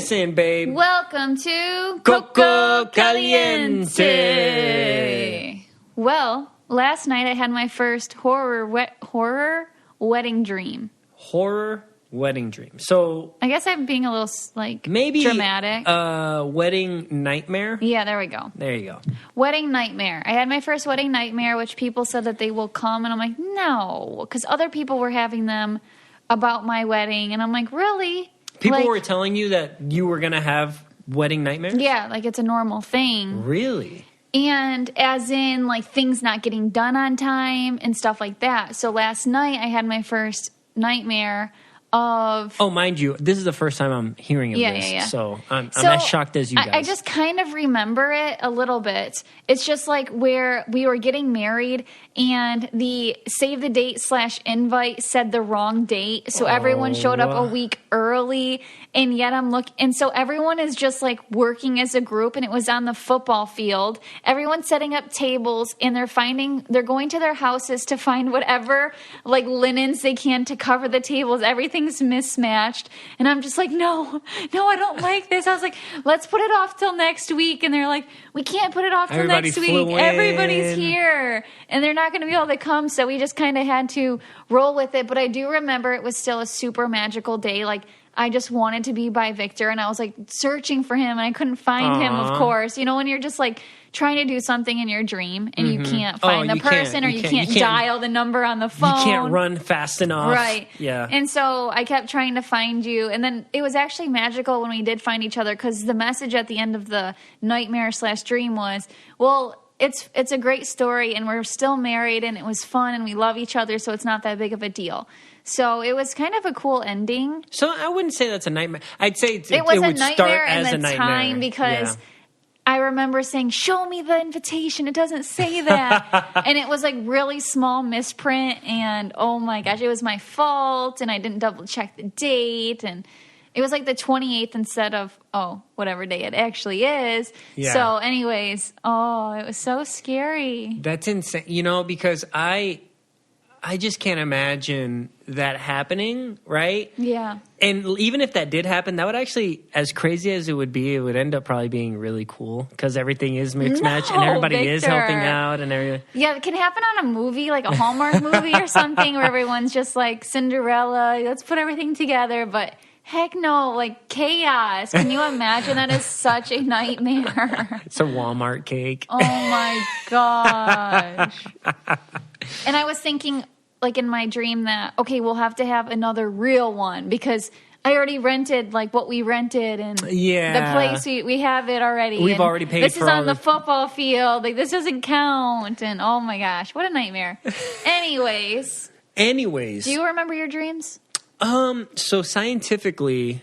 Listen, babe. Welcome to Coco Caliente. Well, last night I had my first horror wedding dream. Horror wedding dream. So I guess I'm being a little maybe dramatic. Wedding nightmare. Yeah, there we go. There you go. Wedding nightmare. I had my first wedding nightmare, which people said that they will come, and I'm like, no, because other people were having them about my wedding, and I'm like, really? People were telling you that you were gonna have wedding nightmares? Yeah, like it's a normal thing. Really? And as in, like, things not getting done on time and stuff like that. So last night I had my first nightmare of... Oh, mind you, this is the first time I'm hearing of this. Yeah. So I'm as shocked as you guys. I just kind of remember it a little bit. It's just like where we were getting married and the save the date / invite said the wrong date. So everyone showed up a week early, and yet and so everyone is just like working as a group, and it was on the football field. Everyone's setting up tables, and they're going to their houses to find whatever like linens they can to cover the tables. Everything's mismatched, and I'm just like, no, I don't like this. I was like, let's put it off till next week, and they're like, we can't put it off till next week. Everybody's here, and they're not going to be able to come, so we just kind of had to roll with it. But I do remember it was still a super magical day. Like, I just wanted to be by Victor, and I was like searching for him, and I couldn't find him, of course. You know, when you're just like trying to do something in your dream and you can't find the person, or you can't dial the number on the phone. You can't run fast enough. Right. Yeah. And so I kept trying to find you, and then it was actually magical when we did find each other, because the message at the end of the nightmare / dream was, well, it's a great story, and we're still married, and it was fun, and we love each other, so it's not that big of a deal. So it was kind of a cool ending. So I wouldn't say that's a nightmare. I'd say it was would a nightmare start as in a the nightmare. time, because I remember saying, show me the invitation. It doesn't say that. And it was like really small misprint, and oh my gosh, it was my fault, and I didn't double check the date, and it was like the 28th instead of, whatever day it actually is. Yeah. So anyways, it was so scary. That's insane. You know, because I just can't imagine that happening, right? Yeah. And even if that did happen, that would actually, as crazy as it would end up probably being really cool, because everything is mixed match and everybody is helping out and everything. Yeah, it can happen on a movie, like a Hallmark movie or something, where everyone's just like Cinderella, let's put everything together, but heck no, like chaos. Can you imagine? That is such a nightmare. It's a Walmart cake. Oh my gosh. And I was thinking, like in my dream, that, okay, we'll have to have another real one, because I already rented like what we rented, and the place we have it already. We've already paid this for is on all the football field. Like, this doesn't count. And oh my gosh, what a nightmare. Anyways. Do you remember your dreams? So scientifically,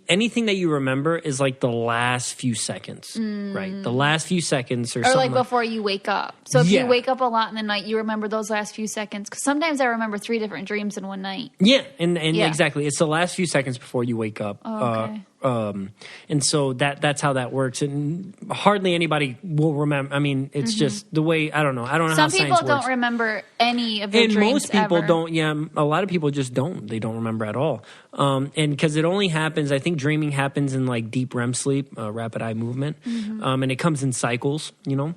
anything that you remember is like the last few seconds, right? The last few seconds, or something like before you wake up. So if you wake up a lot in the night, you remember those last few seconds. Because sometimes I remember 3 different dreams in one night. Yeah, and exactly, it's the last few seconds before you wake up. Okay. And so that's how that works. And hardly anybody will remember. I mean, it's just the way, I don't know how science works. Some people don't remember any of their dreams. And most people ever. don't. Yeah, a lot of people just don't. They don't remember at all. And because it only happens, I think dreaming happens in like deep REM sleep, rapid eye movement, and it comes in cycles. You know.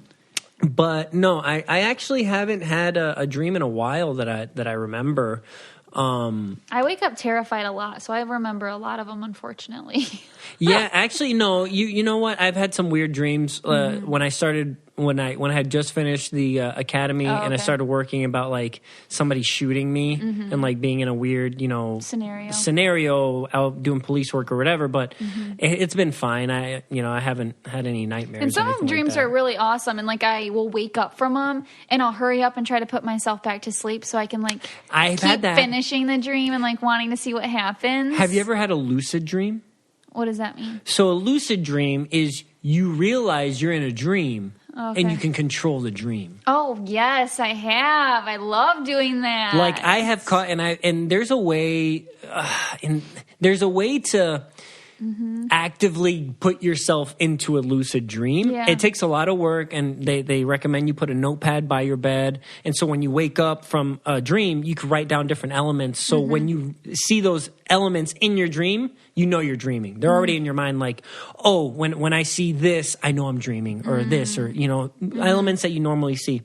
But no, I actually haven't had a dream in a while that I remember. I wake up terrified a lot, so I remember a lot of them, unfortunately. Yeah, actually, no. You know what? I've had some weird dreams when I started. When I had just finished the academy, and I started working about like somebody shooting me and like being in a weird, scenario out doing police work or whatever. But it's been fine. I haven't had any nightmares. And some of dreams are really awesome, and like I will wake up from them and I'll hurry up and try to put myself back to sleep so I can like keep finishing the dream and like wanting to see what happens. Have you ever had a lucid dream? What does that mean? So a lucid dream is you realize you're in a dream. Okay. And you can control the dream. Oh, yes, I have. I love doing that. Like I have caught, and there's a way, to actively put yourself into a lucid dream. Yeah. It takes a lot of work, and they recommend you put a notepad by your bed. And so when you wake up from a dream, you can write down different elements. So when you see those elements in your dream, you know you're dreaming. They're already in your mind, like, oh, when I see this, I know I'm dreaming, or this, or, elements that you normally see.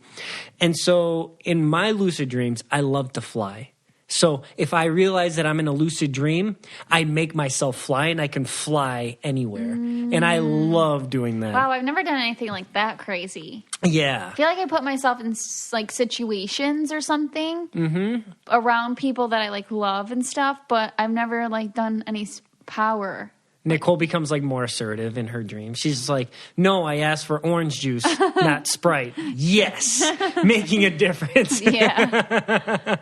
And so in my lucid dreams, I love to fly. So if I realize that I'm in a lucid dream, I make myself fly, and I can fly anywhere. And I love doing that. Wow, I've never done anything like that crazy. Yeah. I feel like I put myself in like situations or something around people that I like love and stuff, but I've never like done any power. Nicole becomes like more assertive in her dreams. She's just like, no, I asked for orange juice, not Sprite. Yes, making a difference. Yeah.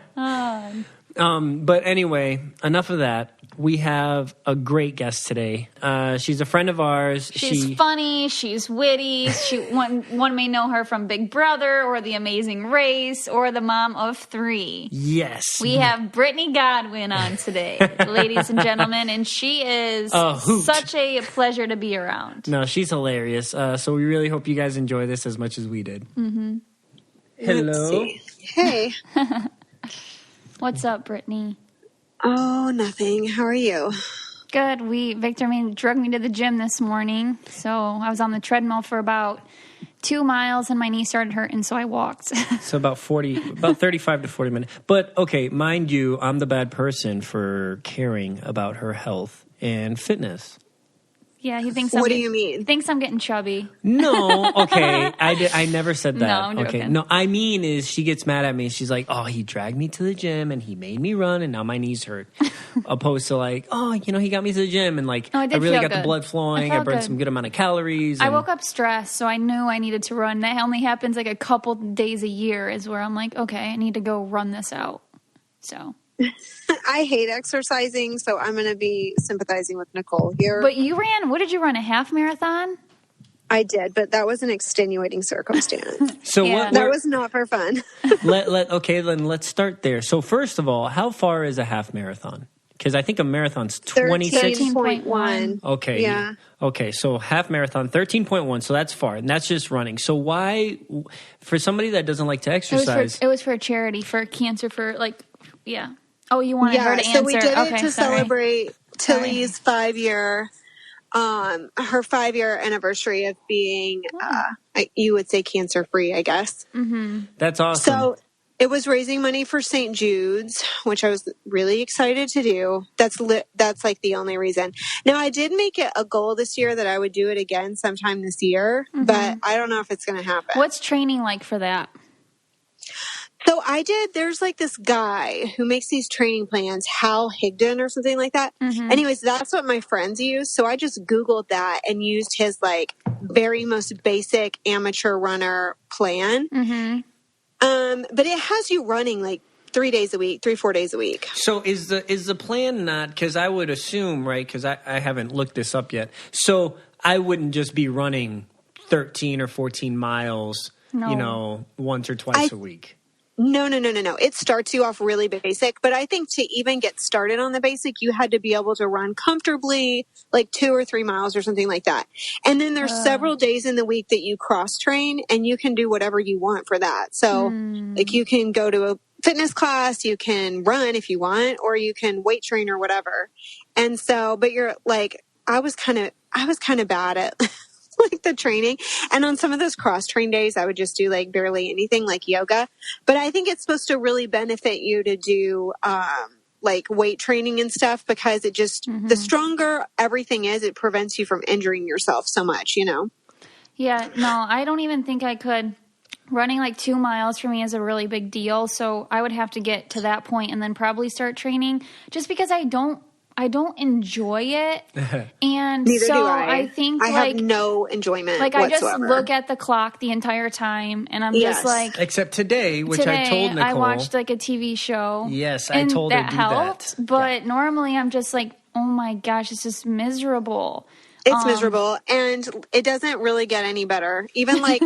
But anyway, enough of that. We have a great guest today. She's a friend of ours. She's funny. She's witty. One may know her from Big Brother or The Amazing Race or the mom of 3. Yes. We have Britney Godwin on today, ladies and gentlemen, and she is such a pleasure to be around. No, she's hilarious. So we really hope you guys enjoy this as much as we did. Mm-hmm. Hello. Hey. What's up, Britney? Oh, nothing. How are you? Good. Victor drug me to the gym this morning, so I was on the treadmill for about 2 miles, and my knee started hurting, so I walked. So about 35 to 40 minutes. But okay, mind you, I'm the bad person for caring about her health and fitness. Yeah, he thinks. What do you mean? Thinks I'm getting chubby. No, okay, I never said that. No, I'm joking. Okay, no, I mean is she gets mad at me. She's like, oh, he dragged me to the gym and he made me run, and now my knees hurt. Opposed to like, oh, he got me to the gym and like I really got the blood flowing. I burned some good amount of calories. I woke up stressed, so I knew I needed to run. That only happens like a couple days a year, is where I'm like, okay, I need to go run this out. So. I hate exercising, so I'm going to be sympathizing with Nicole here. But what did you run, a half marathon? I did, but that was an extenuating circumstance. So Yeah. that was not for fun. Okay, then let's start there. So first of all, how far is a half marathon? Because I think a marathon's 26. 13.1. Okay. Yeah. Okay, so half marathon, 13.1, so that's far, and that's just running. So why, for somebody that doesn't like to exercise... It was for a charity, for cancer, yeah. Oh, you wanted her to answer. So we did it to sorry. celebrate Tilly's 5-year, her 5-year anniversary of being, you would say cancer-free, I guess. Mm-hmm. That's awesome. So it was raising money for St. Jude's, which I was really excited to do. That's like the only reason. Now, I did make it a goal this year that I would do it again sometime this year, but I don't know if it's going to happen. What's training like for that? So there's like this guy who makes these training plans, Hal Higdon or something like that. Mm-hmm. Anyways, that's what my friends use. So I just Googled that and used his like very most basic amateur runner plan. Mm-hmm. But it has you running like 4 days a week. So is the plan not, because I would assume, right, because I haven't looked this up yet. So I wouldn't just be running 13 or 14 miles, once or twice a week. No. It starts you off really basic, but I think to even get started on the basic, you had to be able to run comfortably like 2 or 3 miles or something like that. And then there's several days in the week that you cross train, and you can do whatever you want for that. So like you can go to a fitness class, you can run if you want, or you can weight train or whatever. And so, but you're like, I was kind of bad at like the training. And on some of those cross train days, I would just do like barely anything like yoga. But I think it's supposed to really benefit you to do like weight training and stuff, because it just, the stronger everything is, it prevents you from injuring yourself so much, Yeah, no, I don't even think I could. Running like 2 miles for me is a really big deal. So I would have to get to that point and then probably start training, just because I don't enjoy it. And neither so do I. I think I have no enjoyment whatsoever. I just look at the clock the entire time, and I'm just like, except today, I told Nicole, I watched like a TV show. Yes, I told her to do helped, that. But normally I'm just like, oh my gosh, it's just miserable. It's miserable, and it doesn't really get any better. Even like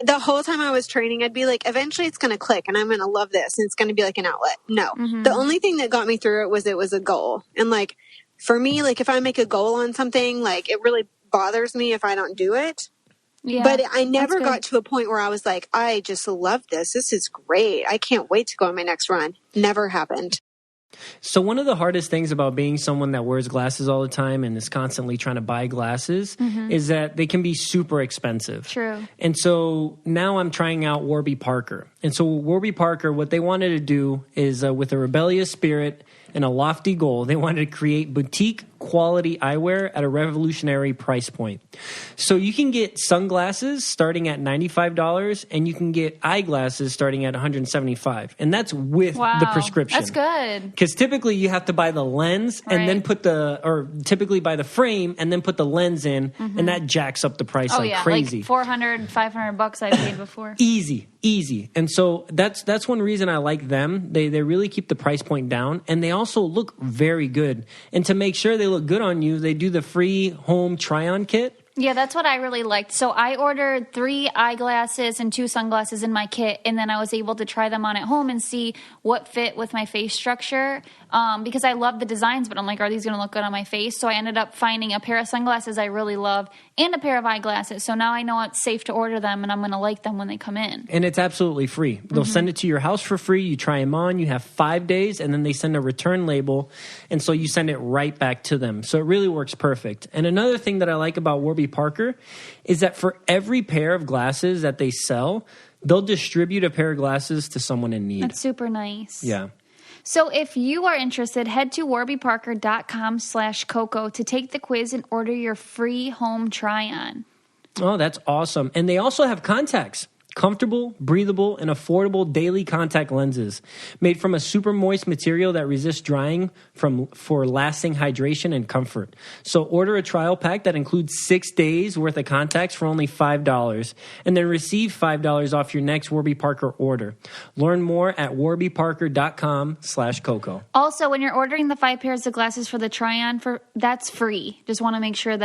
the whole time I was training, I'd be like, eventually it's going to click and I'm going to love this and it's going to be like an outlet. No, the only thing that got me through it was a goal. And like for me, like if I make a goal on something, like it really bothers me if I don't do it. Yeah, but I never got to a point where I was like, I just love this. This is great. I can't wait to go on my next run. Never happened. So one of the hardest things about being someone that wears glasses all the time and is constantly trying to buy glasses is that they can be super expensive. True. And so now I'm trying out Warby Parker. And so Warby Parker, what they wanted to do is with a rebellious spirit and a lofty goal, they wanted to create boutique quality eyewear at a revolutionary price point. So you can get sunglasses starting at $95 and you can get eyeglasses starting at $175. And that's with the prescription. That's good. Because typically you have to buy the lens and then typically buy the frame and then put the lens in, and that jacks up the price crazy. Like $400, $500 I paid before. Easy. And so that's one reason I like them. They really keep the price point down, and they also look very good. And to make sure they look good on you, they do the free home try-on kit. Yeah, that's what I really liked. So I ordered 3 eyeglasses and 2 sunglasses in my kit, and then I was able to try them on at home and see what fit with my face structure because I love the designs, but I'm like, are these going to look good on my face? So I ended up finding a pair of sunglasses I really love and a pair of eyeglasses. So now I know it's safe to order them, and I'm going to like them when they come in. And it's absolutely free. They'll send it to your house for free. You try them on. You have 5 days, and then they send a return label, and so you send it right back to them. So it really works perfect. And another thing that I like about Warby Parker is that for every pair of glasses that they sell, they'll distribute a pair of glasses to someone in need. That's super nice. Yeah. So if you are interested, head to warbyparker.com/Coco to take the quiz and order your free home try-on. Oh, that's awesome. And they also have contacts. Comfortable, breathable, and affordable daily contact lenses made from a super moist material that resists drying for lasting hydration and comfort. So order a trial pack that includes 6 days worth of contacts for only $5 and then receive $5 off your next Warby Parker order. Learn more at warbyparker.com/Coco. Also, when you're ordering the 5 pairs of glasses for the try-on, that's free. Just want to make sure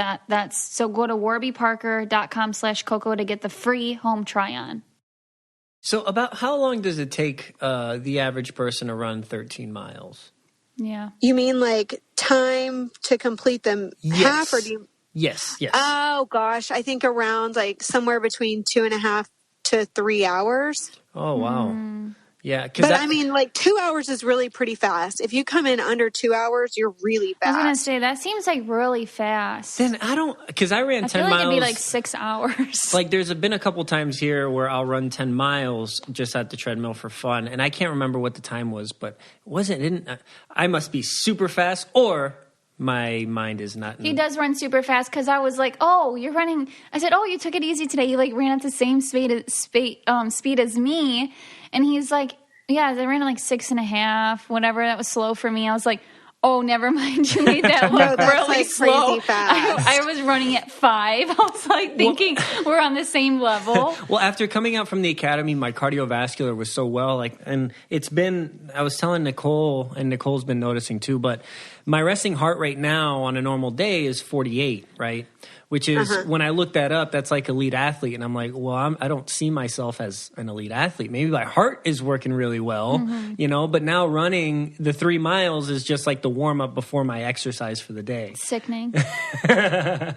so go to warbyparker.com/Coco to get the free home try-on. So about how long does it take the average person to run 13 miles? Yeah. You mean like time to complete them half, or do you? Yes. Oh gosh, I think around like somewhere between 2.5 to 3 hours. Oh wow. Yeah, but I mean, like 2 hours is really pretty fast. If you come in under 2 hours, you're really fast. I was gonna say that seems like really fast. Then I don't, because I ran 10 miles. I feel like it'd be like 6 hours. Like there's been a couple times here where I'll run 10 miles just at the treadmill for fun, and I can't remember what the time was, but I must be super fast, or my mind is not. He does run super fast, because I was like, "Oh, you're running." I said, "Oh, you took it easy today. You like ran at the same speed as me." And he's like, "Yeah, they ran at like 6.5, whatever. That was slow for me." I was like, "Oh, never mind. You made that look really like slow." Crazy fast. I was running at 5. I was like thinking we're on the same level. Well, after coming out from the academy, my cardiovascular was so well. I was telling Nicole, and Nicole's been noticing too, but my resting heart rate now on a normal day is 48, right? Which is, when I look that up, that's like elite athlete. And I'm like, well, I don't see myself as an elite athlete. Maybe my heart is working really well, but now running the 3 miles is just like the warm up before my exercise for the day. Sickening. Yeah,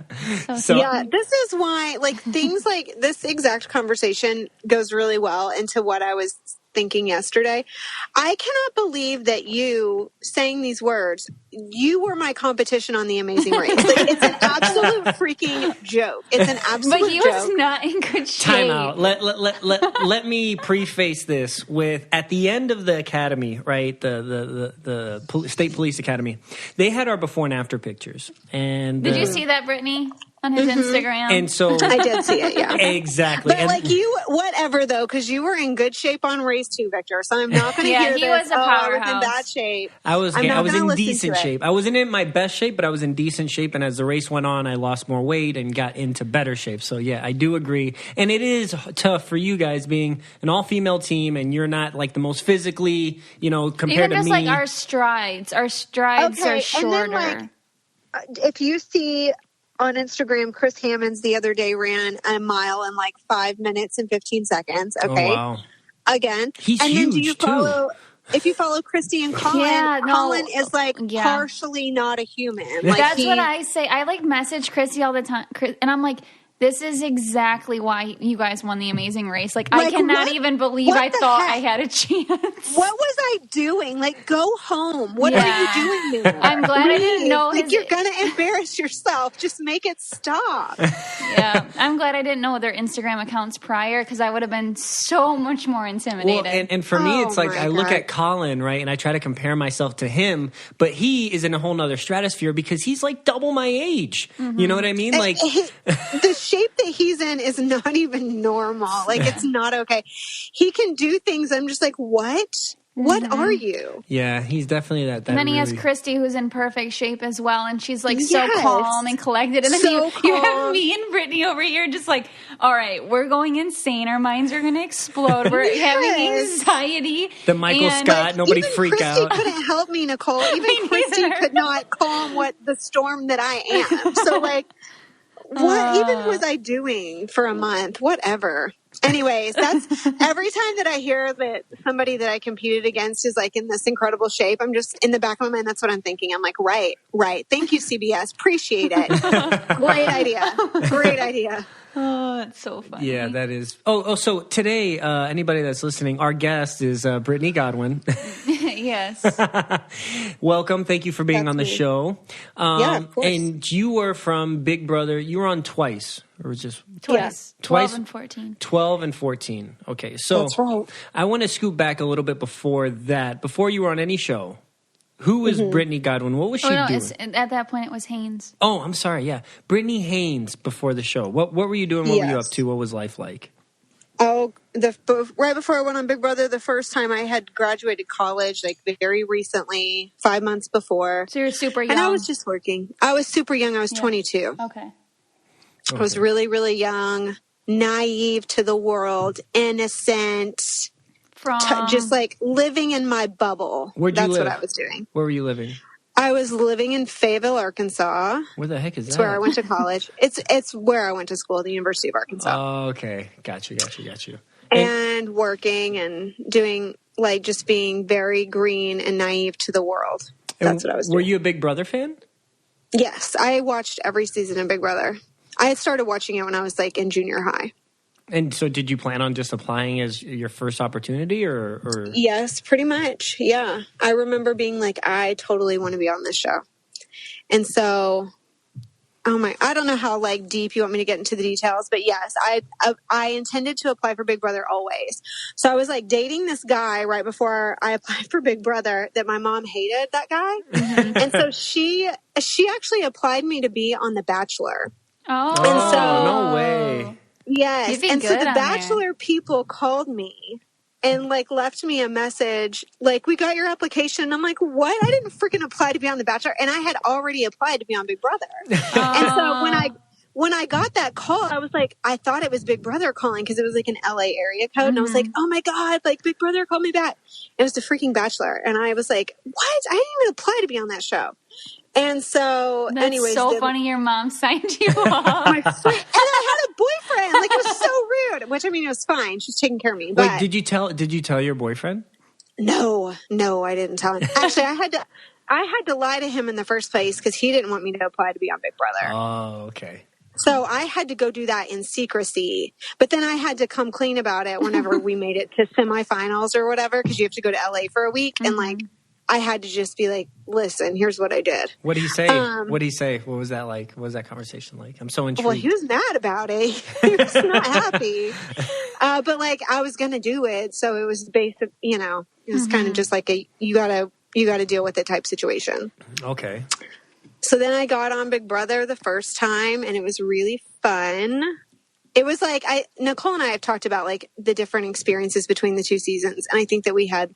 this is why, like, things like this exact conversation goes really well into what I was thinking yesterday. I cannot believe that you saying these words, you were my competition on The Amazing Race. Like, it's an absolute freaking joke. It's an absolute joke. But he was not in good shape. Time out. Let me preface this with, at the end of the academy, right, the State Police Academy, they had our before and after pictures. And did you see that, Brittany? On his Instagram. And so I did see it, yeah. Exactly. But like whatever though, because you were in good shape on race 2, Victor. So I'm not going to hear he this. Was a powerhouse. I was in bad shape. I was in decent shape. I wasn't in my best shape, but I was in decent shape. And as the race went on, I lost more weight and got into better shape. So yeah, I do agree. And it is tough for you guys being an all-female team, and you're not like the most physically, compared to me. Even just like our strides are shorter. And then, like, if you see on Instagram, Chris Hammonds the other day ran a mile in like 5 minutes and 15 seconds. Okay. Oh, wow. Again. He's and huge, then do you follow too. if you follow Christy and Colin, Colin is like partially not a human. Like that's what I say. I like message Christy all the time, and I'm like, this is exactly why you guys won the Amazing Race. Like I cannot even believe I thought I had a chance. What was I doing? Like, go home. What are you doing there? I'm glad I didn't know. Like, you're going to embarrass yourself. Just make it stop. Yeah. I'm glad I didn't know their Instagram accounts prior because I would have been so much more intimidated. Well, and for me, it's like I look at Colin, right, and I try to compare myself to him, but he is in a whole nother stratosphere because he's like double my age. You know what I mean? Like the shape that he's in is not even normal. Like, it's not okay. He can do things. I'm just like, what? What are you? Yeah, he's definitely that. And then he has Christy, who's in perfect shape as well, and she's like so calm and collected. And then you have me and Britney over here, just like, all right, we're going insane. Our minds are going to explode. We're having anxiety. The Michael Scott, nobody freak Christy out. Couldn't help me, Nicole. Even Christy could not calm the storm that I am. So like, what even was I doing for a month? Whatever. Anyways, that's every time that I hear that somebody that I competed against is like in this incredible shape, I'm just in the back of my mind, that's what I'm thinking. I'm like, right. Thank you, CBS. Appreciate it. Great idea. Oh, it's so funny. Yeah, that is. So today, anybody that's listening, our guest is Britney Godwin. Yes. Welcome. Thank you for being on the show. Yeah, of course. And you were from Big Brother. You were on twice. Or was just twice? 12 and 14. 12 and 14. Okay, so that's right. I want to scoot back a little bit before that. Before you were on any show, who was Britney Godwin? What was she doing? At that point, it was Haynes. Oh, I'm sorry. Yeah, Britney Haynes before the show. What were you doing? What were you up to? What was life like? Oh, right before I went on Big Brother, the first time I had graduated college, like very recently, 5 months before. So you're super young. And I was just working. I was super young. I was 22. Okay. I was really, really young, naive to the world, innocent, just like living in my bubble. That's what I was doing. Where were you living? I was living in Fayetteville, Arkansas. Where the heck is that? It's where I went to college. It's where I went to school, the University of Arkansas. Oh, okay. Got you. And working and doing, like, just being very green and naive to the world. That's what I was doing. Were you a Big Brother fan? Yes. I watched every season of Big Brother. I had started watching it when I was, like, in junior high. And so did you plan on just applying as your first opportunity or? Yes, pretty much. Yeah. I remember being like, I totally want to be on this show. And so, I don't know how like deep you want me to get into the details, but yes, I intended to apply for Big Brother always. So I was like dating this guy right before I applied for Big Brother that my mom hated that guy. And so she actually applied me to be on The Bachelor. Oh, and so, no way. Yes. And so The Bachelor people called me and like left me a message like, we got your application. And I'm like, what? I didn't freaking apply to be on The Bachelor. And I had already applied to be on Big Brother. And so when I got that call, I was like, I thought it was Big Brother calling because it was like an LA area code. And I was like, oh my God, like Big Brother called me back. It was the freaking Bachelor. And I was like, what? I didn't even apply to be on that show. And so, anyways, so funny. Your mom signed you up. And I had a boyfriend. Like, it was so rude. Which, I mean, it was fine. She's taking care of me. But wait, did you tell your boyfriend? No, I didn't tell him. Actually, I had to lie to him in the first place because he didn't want me to apply to be on Big Brother. Oh, okay. So I had to go do that in secrecy. But then I had to come clean about it whenever we made it to semifinals or whatever, because you have to go to LA for a week. And like, I had to just be like, listen, here's what I did. What did he say? What was that like? What was that conversation like? I'm so intrigued. Well, he was mad about it. He was not happy. But like, I was going to do it. So it was basic, it was kind of just like you gotta deal with it type situation. Okay. So then I got on Big Brother the first time and it was really fun. It was like, Nicole and I have talked about like the different experiences between the two seasons. And I think that we had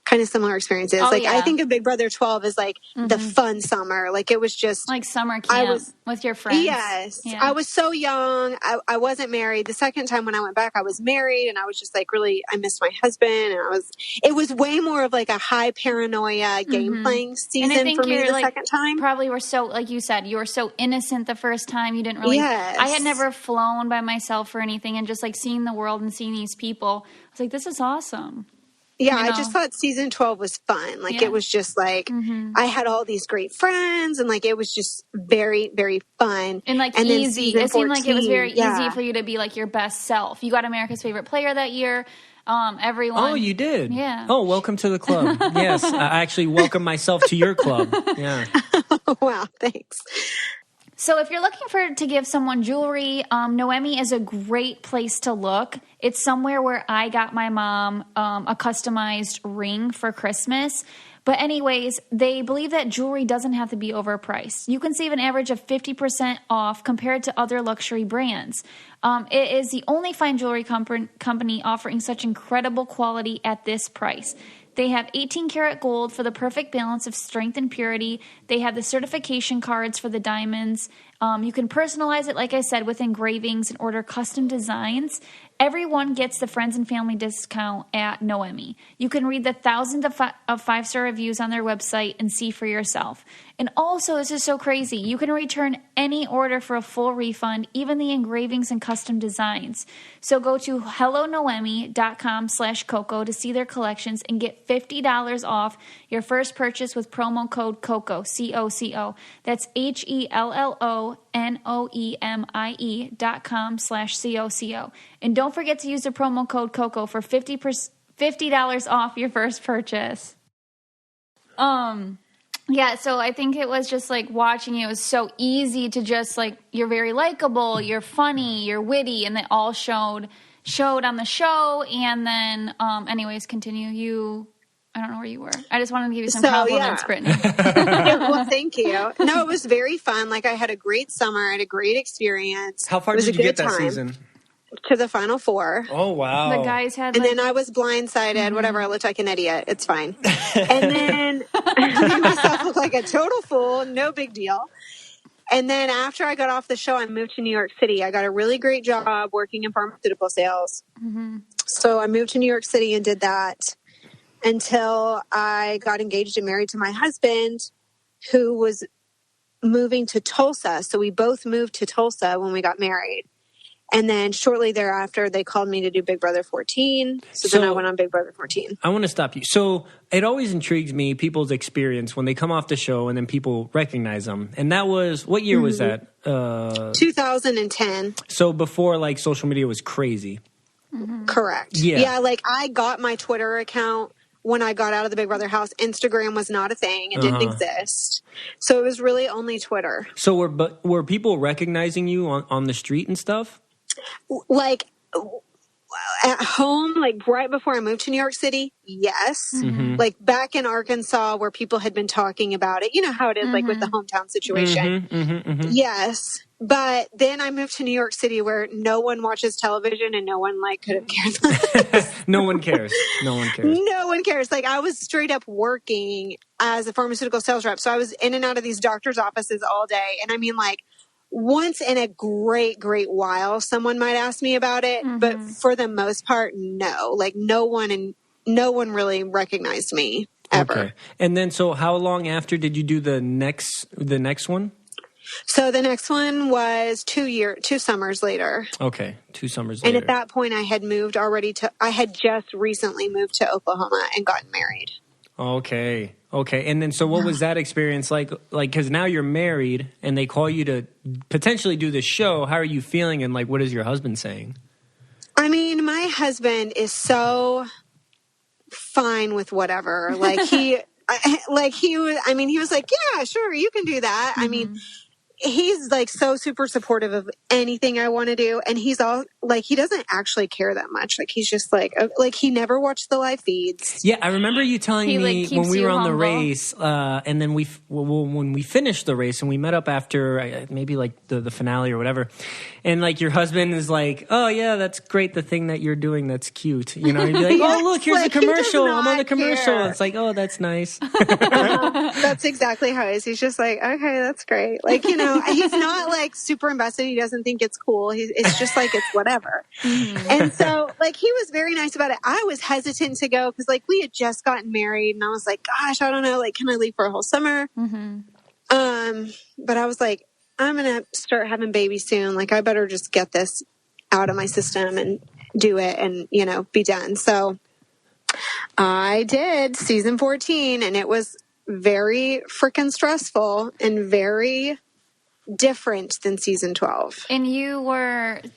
kind of similar experiences. I think of Big Brother 12 as like the fun summer. Like it was just like summer camp with your friends. Yes. Yeah. I was so young. I wasn't married. The second time when I went back, I was married and I was just like really, I missed my husband and it was way more of like a high paranoia game playing season for me the second time. Probably were so, like you said, you were so innocent the first time. You didn't really, I had never flown by myself or anything and just like seeing the world and seeing these people. I was like, this is awesome. Yeah, I just thought season 12 was fun. Like, it was just like, I had all these great friends, and like, it was just very, very fun. And like easy. It seemed like it was very easy for you to be like your best self. You got America's Favorite Player that year. Everyone. Oh, you did? Yeah. Oh, welcome to the club. Yes, I actually welcome myself to your club. Yeah. Wow, thanks. So if you're looking to give someone jewelry, Noemi is a great place to look. It's somewhere where I got my mom a customized ring for Christmas. But anyways, they believe that jewelry doesn't have to be overpriced. You can save an average of 50% off compared to other luxury brands. It is the only fine jewelry company offering such incredible quality at this price. They have 18 karat gold for the perfect balance of strength and purity. They have the certification cards for the diamonds. You can personalize it, like I said, with engravings and order custom designs. Everyone gets the friends and family discount at Noemi. You can read the thousands of five-star reviews on their website and see for yourself. And also, this is so crazy, you can return any order for a full refund, even the engravings and custom designs. So go to hellonoemi.com/Coco to see their collections and get $50 off your first purchase with promo code COCO, C-O-C-O. That's HELLONOEMIE.com/COCO. And don't forget to use the promo code COCO for $50 off your first purchase. Yeah, so I think it was just like watching it was so easy to just like, you're very likable, you're funny, you're witty, and they all showed on the show. And then, anyways, continue. I don't know where you were. I just wanted to give you some compliments, Brittany. Well, thank you. No, it was very fun. Like, I had a great summer. I had a great experience. How far did you get that season? To the final four. Oh, wow. The guys had and then I was blindsided. Whatever, I looked like an idiot. It's fine. And then I made myself look like a total fool. No big deal. And then after I got off the show, I moved to New York City. I got a really great job working in pharmaceutical sales. So I moved to New York City and did that until I got engaged and married to my husband, who was moving to Tulsa. So we both moved to Tulsa when we got married. And then shortly thereafter, they called me to do Big Brother 14. So then I went on Big Brother 14. I want to stop you. So it always intrigues me, people's experience when they come off the show and then people recognize them. And that was, what year was that? 2010. So before like social media was crazy. Correct. Yeah, like I got my Twitter account when I got out of the Big Brother house. Instagram was not a thing. It didn't exist. So it was really only Twitter. So were people recognizing you on the street and stuff? Like at home, like right before I moved to New York City, yes. Like back in Arkansas where people had been talking about it. You know how it is, like with the hometown situation. Yes. But then I moved to New York City where no one watches television and no one like could have cared less. No one cares. No one cares. No one cares. Like I was straight up working as a pharmaceutical sales rep. So I was in and out of these doctors' offices all day. And I mean, like, once in a great while, someone might ask me about it, but for the most part, no. Like no one really recognized me ever. Okay. And then, so how long after did you do the next one? So the next one was 2 summers later. Okay, 2 summers later. And at that point, I had just recently moved to Oklahoma and gotten married. Okay. And then, so what was that experience like? Like, because now you're married and they call you to potentially do this show. How are you feeling? And like, what is your husband saying? I mean, my husband is so fine with whatever. Like he was like, yeah, sure, you can do that. I mean, he's like so super supportive of anything I want to do. And he's all like, he doesn't actually care that much. Like, he's just like he never watched the live feeds. Yeah. I remember you telling me when we were on the race, and then when we finished the race and we met up after maybe like the finale or whatever. And like your husband is like, oh yeah, that's great. The thing that you're doing, that's cute. You know, he'd be like, oh look, here's like, the commercial. I'm on the commercial. Care. It's like, oh, that's nice. That's exactly how he is. He's just like, okay, that's great. Like, you know, he's not like super invested. He doesn't think it's cool. It's just like, it's whatever. And so like, he was very nice about it. I was hesitant to go because like we had just gotten married and I was like, gosh, I don't know. Like, can I leave for a whole summer? But I was like, I'm going to start having babies soon. Like, I better just get this out of my system and do it and, you know, be done. So I did season 14, and it was very freaking stressful and very different than season 12. And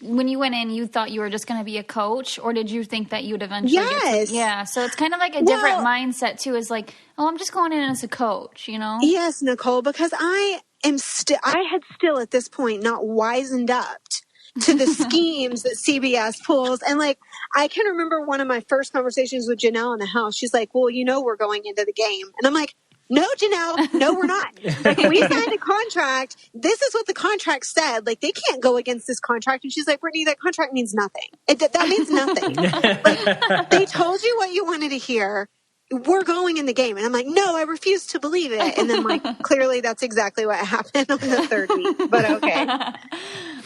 when you went in, you thought you were just going to be a coach, or did you think that you would eventually Yes. Yeah, so it's kind of like a different mindset too, is like, oh, I'm just going in as a coach, you know? Yes, Nicole, because I had still at this point not wisened up to the schemes that CBS pulls. And like, I can remember one of my first conversations with Janelle in the house. She's like, well, we're going into the game. And I'm like, no, Janelle, no, we're not. Like, we signed a contract. This is what the contract said. Like, they can't go against this contract. And she's like, Britney, that contract means nothing. That means nothing. Like, they told you what you wanted to hear. We're going in the game. And I'm like, no, I refuse to believe it. And then, like, clearly that's exactly what happened on the third week. But okay.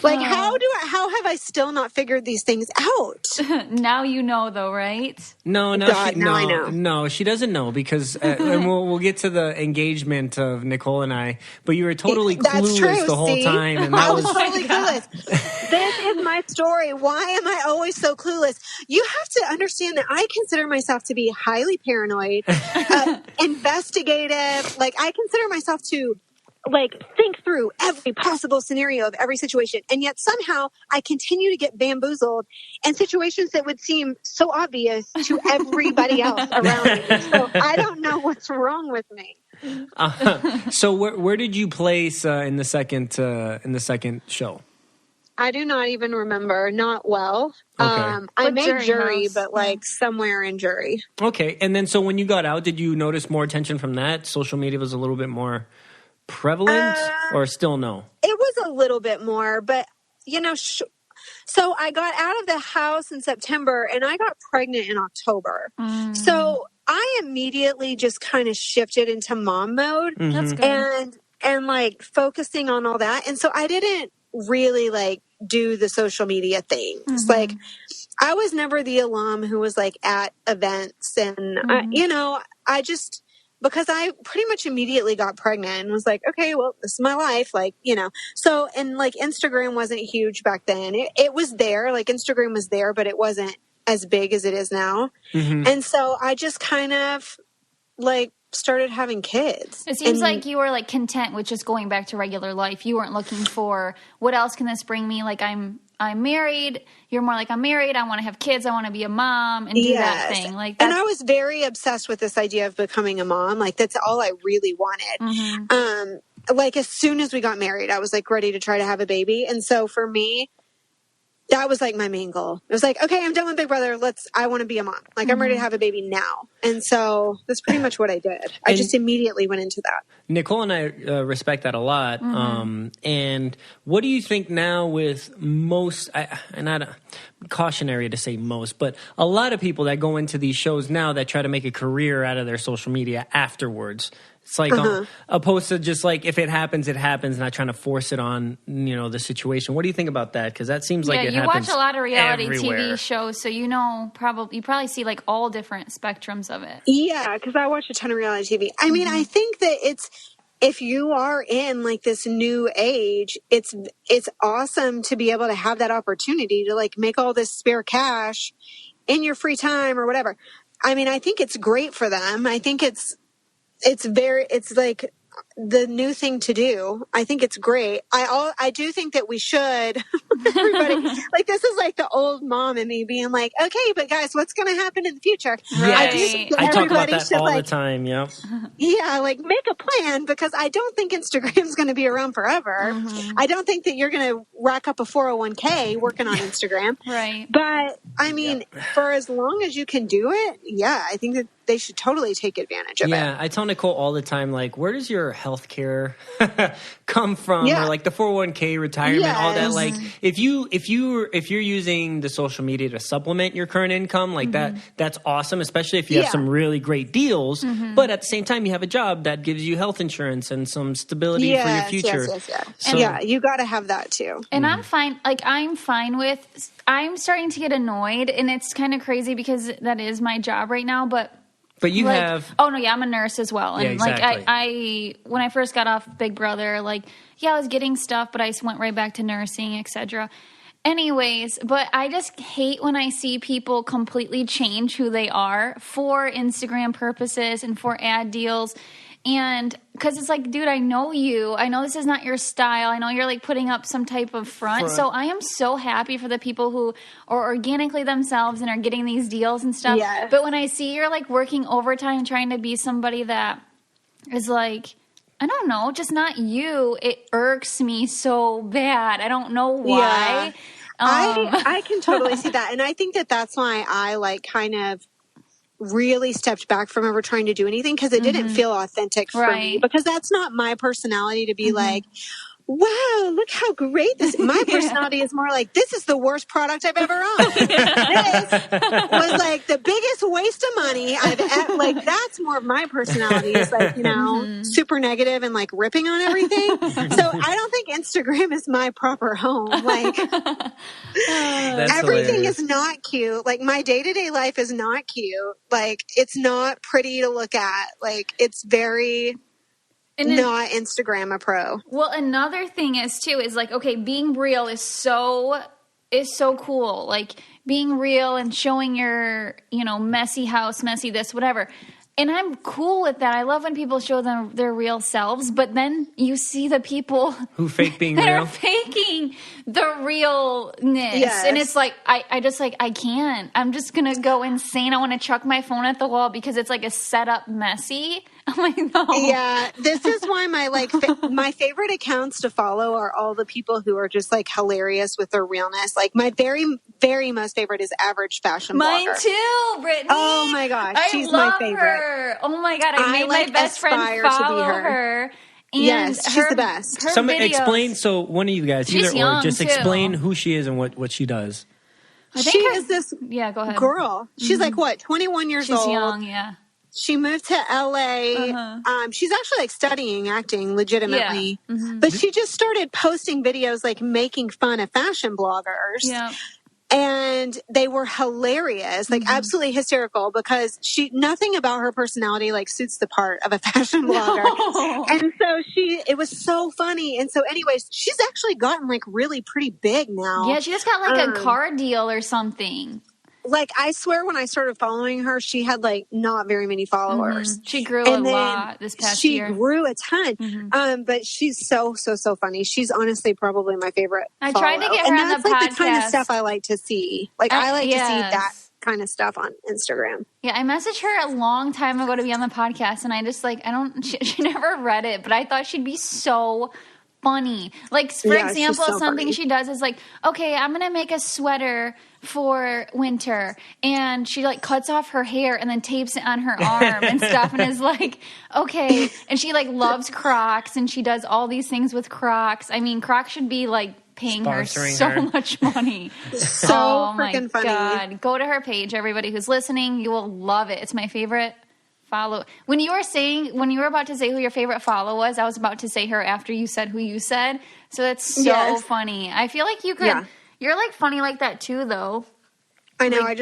Like, how have I still not figured these things out? Now you know, though, right? No, I know. No, she doesn't know because, and we'll get to the engagement of Nicole and I. But you were totally clueless the whole time, and that was totally clueless. This is my story. Why am I always so clueless? You have to understand that I consider myself to be highly paranoid, investigative. Like, I consider myself to think through every possible scenario of every situation. And yet somehow I continue to get bamboozled in situations that would seem so obvious to everybody else around me. So I don't know what's wrong with me. So where did you place in the second show? I do not even remember. Not well. Okay. I made jury, but somewhere in jury. Okay. And then so when you got out, did you notice more attention from that? Social media was a little bit more prevalent, or still no? It was a little bit more, but so I got out of the house in September and I got pregnant in October. So I immediately just kind of shifted into mom mode. That's good. And like focusing on all that. And so I didn't really do the social media things. Like, I was never the alum who was at events, and I just, because I pretty much immediately got pregnant and was like, okay, well, this is my life. So, and Instagram wasn't huge back then. It was there, Instagram was there, but it wasn't as big as it is now. And so I just kind of started having kids. It seems like you were content with just going back to regular life. You weren't looking for what else can this bring me? I'm married. You're more like, I'm married. I want to have kids. I want to be a mom and do that thing. And I was very obsessed with this idea of becoming a mom. That's all I really wanted. As soon as we got married, I was ready to try to have a baby. And so for me, that was my main goal. It was okay, I'm done with Big Brother. I want to be a mom. I'm ready to have a baby now. And so that's pretty much what I did. I just immediately went into that. Nicole and I respect that a lot. And what do you think now with most, cautionary to say most, but a lot of people that go into these shows now that try to make a career out of their social media afterwards? It's opposed to just if it happens, not trying to force it on, the situation. What do you think about that? Because that seems like it happens. You watch a lot of reality everywhere. TV shows, so you probably see all different spectrums of it. Yeah, because I watch a ton of reality TV. I mean, I think that if you are in this new age, it's awesome to be able to have that opportunity to make all this spare cash in your free time or whatever. I mean, I think it's great for them. I think it's the new thing to do. I think it's great. I do think that we should, everybody, this is the old mom in me being okay, but guys, what's going to happen in the future? Right. I talk about that all the time. Yeah. Yeah. Make a plan, because I don't think Instagram's going to be around forever. I don't think that you're going to rack up a 401k working on Instagram. Right. But I mean, for as long as you can do it, I think that they should totally take advantage of it. Yeah, I tell Nicole all the time, where does your health care come from? Yeah. Or the 401k, retirement, all that. If you're using the social media to supplement your current income, that's awesome, especially if you have some really great deals. But at the same time, you have a job that gives you health insurance and some stability for your future. So, you got to have that too. And I'm fine. I'm starting to get annoyed, and it's kind of crazy because that is my job right now, but you have... Oh, no, yeah, I'm a nurse as well. And, exactly. I when I first got off Big Brother, I was getting stuff, but I went right back to nursing, etc. Anyways, but I just hate when I see people completely change who they are for Instagram purposes and for ad deals. And because it's like, dude, I know you. I know this is not your style. I know you're like putting up some type of front. So I am so happy for the people who are organically themselves and are getting these deals and stuff. Yeah. But when I see you're like working overtime trying to be somebody that is like, I don't know, just not you, it irks me so bad. I don't know why. Yeah. I can totally see that. And I think that that's why I like kind of really stepped back from ever trying to do anything, because it didn't feel authentic for me, because that's not my personality to be like, wow, look how great this. My personality is more like, this is the worst product I've ever owned. This was like the biggest waste of money I've ever, like, that's more of my personality, is like, you know, super negative and like ripping on everything. So I don't think Instagram is my proper home. Like, everything is not cute. Like, my day-to-day life is not cute. Like, it's not pretty to look at. Like, it's very... not Instagram a pro. Well, another thing is too, is like, okay, being real is so cool. Like being real and showing your, you know, messy house, messy this, whatever. And I'm cool with that. I love when people show them their real selves, but then you see the people who fake being that real, are faking the realness. Yes. And it's like, I just like, I can't. I'm just going to go insane. I want to chuck my phone at the wall because it's like a setup messy. I'm like, no. Yeah, this is why my like my favorite accounts to follow are all the people who are just like hilarious with their realness. Like my very, very most favorite is Average Fashion Mine Blogger. too, Brittany. Oh my gosh, she's love my favorite. Her. Oh my god, I made like my best friend aspire to be follow her. her. And yes, she's the best. Somebody explain. So one of you guys, She's either or, just young, explain too. who she is and what she does. She is this go ahead. girl. She's like what, 21 years old. She's young, yeah. She moved to LA. She's actually like studying acting legitimately, but she just started posting videos like making fun of fashion bloggers. Yeah. And they were hilarious, like absolutely hysterical, because nothing about her personality like suits the part of a fashion blogger. No. And so it was so funny. And so anyways, she's actually gotten like really pretty big now. Yeah, she just got like a car deal or something. Like, I swear when I started following her, she had like not very many followers. She grew a lot this past year. She grew a ton. But she's so funny. She's honestly probably my favorite. I tried to get her on the podcast. And that's like the kind of stuff I like to see. Like, I like to see that kind of stuff on Instagram. Yeah, I messaged her a long time ago to be on the podcast, and I just like, she never read it, but I thought she'd be so funny. Like, for example, something funny she does is like, okay, I'm going to make a sweater for winter, and she like cuts off her hair and then tapes it on her arm and stuff, and is like, okay, and she like loves Crocs, and she does all these things with Crocs. I mean, Crocs should be like paying her so much money. So freaking funny. God. Go to her page, everybody who's listening. You will love it. It's my favorite follow. When you were about to say who your favorite follow was, I was about to say her after you said who you said. So that's so funny. I feel like you could. Yeah. You're like funny like that too, though. I know. Like,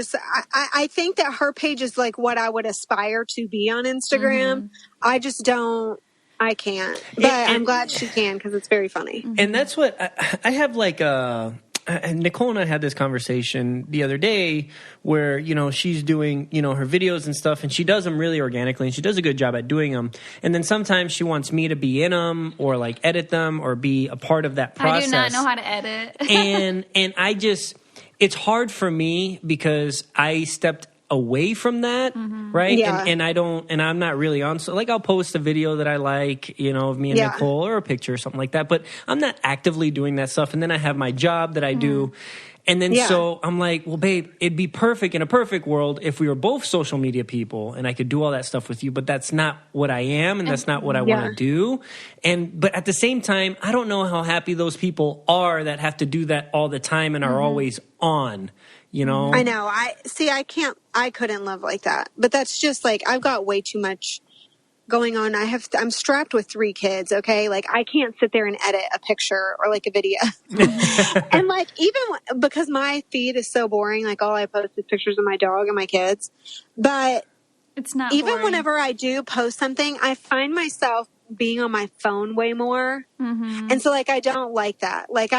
I think that her page is like what I would aspire to be on Instagram. I just don't. I can't. But I'm glad she can, because it's very funny. And that's what I have like Nicole and I had this conversation the other day where, you know, she's doing, you know, her videos and stuff, and she does them really organically, and she does a good job at doing them. And then sometimes she wants me to be in them or like edit them or be a part of that process. I do not know how to edit. and I just, it's hard for me because I stepped away from that, right? Yeah. And I don't, and I'm not really on, so like I'll post a video that I like, you know, of me and Nicole, or a picture or something like that, but I'm not actively doing that stuff. And then I have my job that I do. And then so I'm like, well, babe, it'd be perfect in a perfect world if we were both social media people and I could do all that stuff with you, but that's not what I am, and that's not what I want to do. But at the same time, I don't know how happy those people are that have to do that all the time and are always on. You know, I know. I couldn't live like that. But that's just like, I've got way too much going on. I'm strapped with 3 kids. Okay. Like, I can't sit there and edit a picture or like a video. And like, even because my feed is so boring, like all I post is pictures of my dog and my kids. But it's not even boring. Whenever I do post something, I find myself being on my phone way more. And so like, I don't like that. Like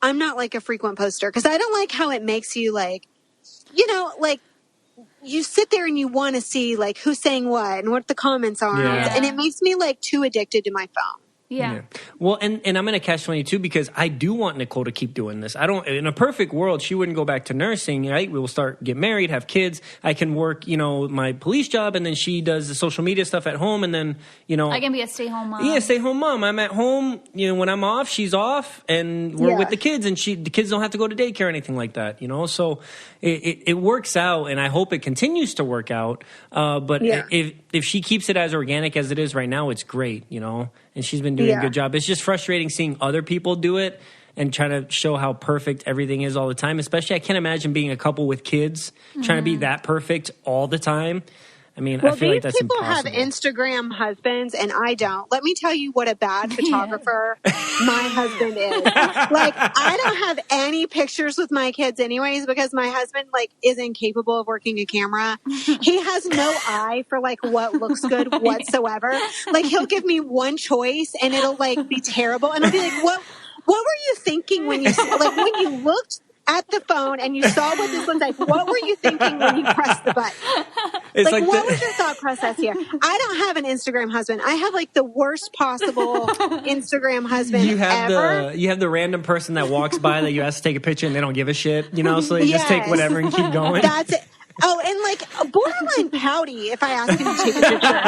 I'm not like a frequent poster because I don't like how it makes you like, like you sit there and you want to see like who's saying what and what the comments are. Yeah. And it makes me like too addicted to my phone. Yeah. Well, and I'm going to catch 22 because I do want Nicole to keep doing this. I don't, in a perfect world, she wouldn't go back to nursing, right? We'll get married, have kids. I can work, my police job, and then she does the social media stuff at home. And then, I can be a stay-home mom. Yeah, stay-home mom. I'm at home, when I'm off, she's off, and we're with the kids, and the kids don't have to go to daycare or anything like that, So it works out, and I hope it continues to work out. But if she keeps it as organic as it is right now, it's great, and she's been doing a good job. It's just frustrating seeing other people do it and trying to show how perfect everything is all the time. Especially, I can't imagine being a couple with kids trying to be that perfect all the time. I mean, I feel like that's impossible. Well, these people have Instagram husbands, and I don't. Let me tell you what a bad photographer my husband is. Like, I don't have any pictures with my kids anyways because my husband, is incapable of working a camera. He has no eye for, what looks good whatsoever. He'll give me one choice, and it'll, be terrible. And I'll be like, what were you thinking when you looked at the phone and you saw what this one's like? What were you thinking when you pressed the button? What was your thought process here? I don't have an Instagram husband. I have the worst possible Instagram husband ever. You have the random person that walks by that you ask to take a picture and they don't give a shit, so they just take whatever and keep going. That's it. Oh, and borderline pouty if I ask him to take a picture.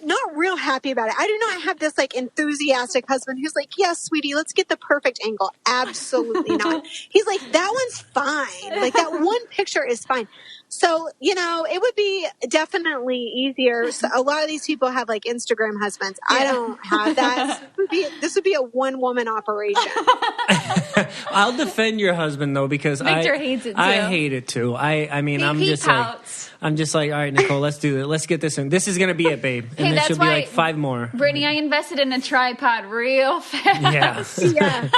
Not real happy about it. I do not have this enthusiastic husband who's like, yes, sweetie, let's get the perfect angle. Absolutely not. He's like, that one's fine. That one picture is fine. So, it would be definitely easier. So a lot of these people have Instagram husbands. I don't have that. This would be a one-woman operation. I'll defend your husband though, because Victor hates it too. I hate it too. I'm just like, all right, Nicole, let's do it. Let's get this in. This is going to be it, babe. And then she'll be 5 more. Brittany, I invested in a tripod real fast. Yeah.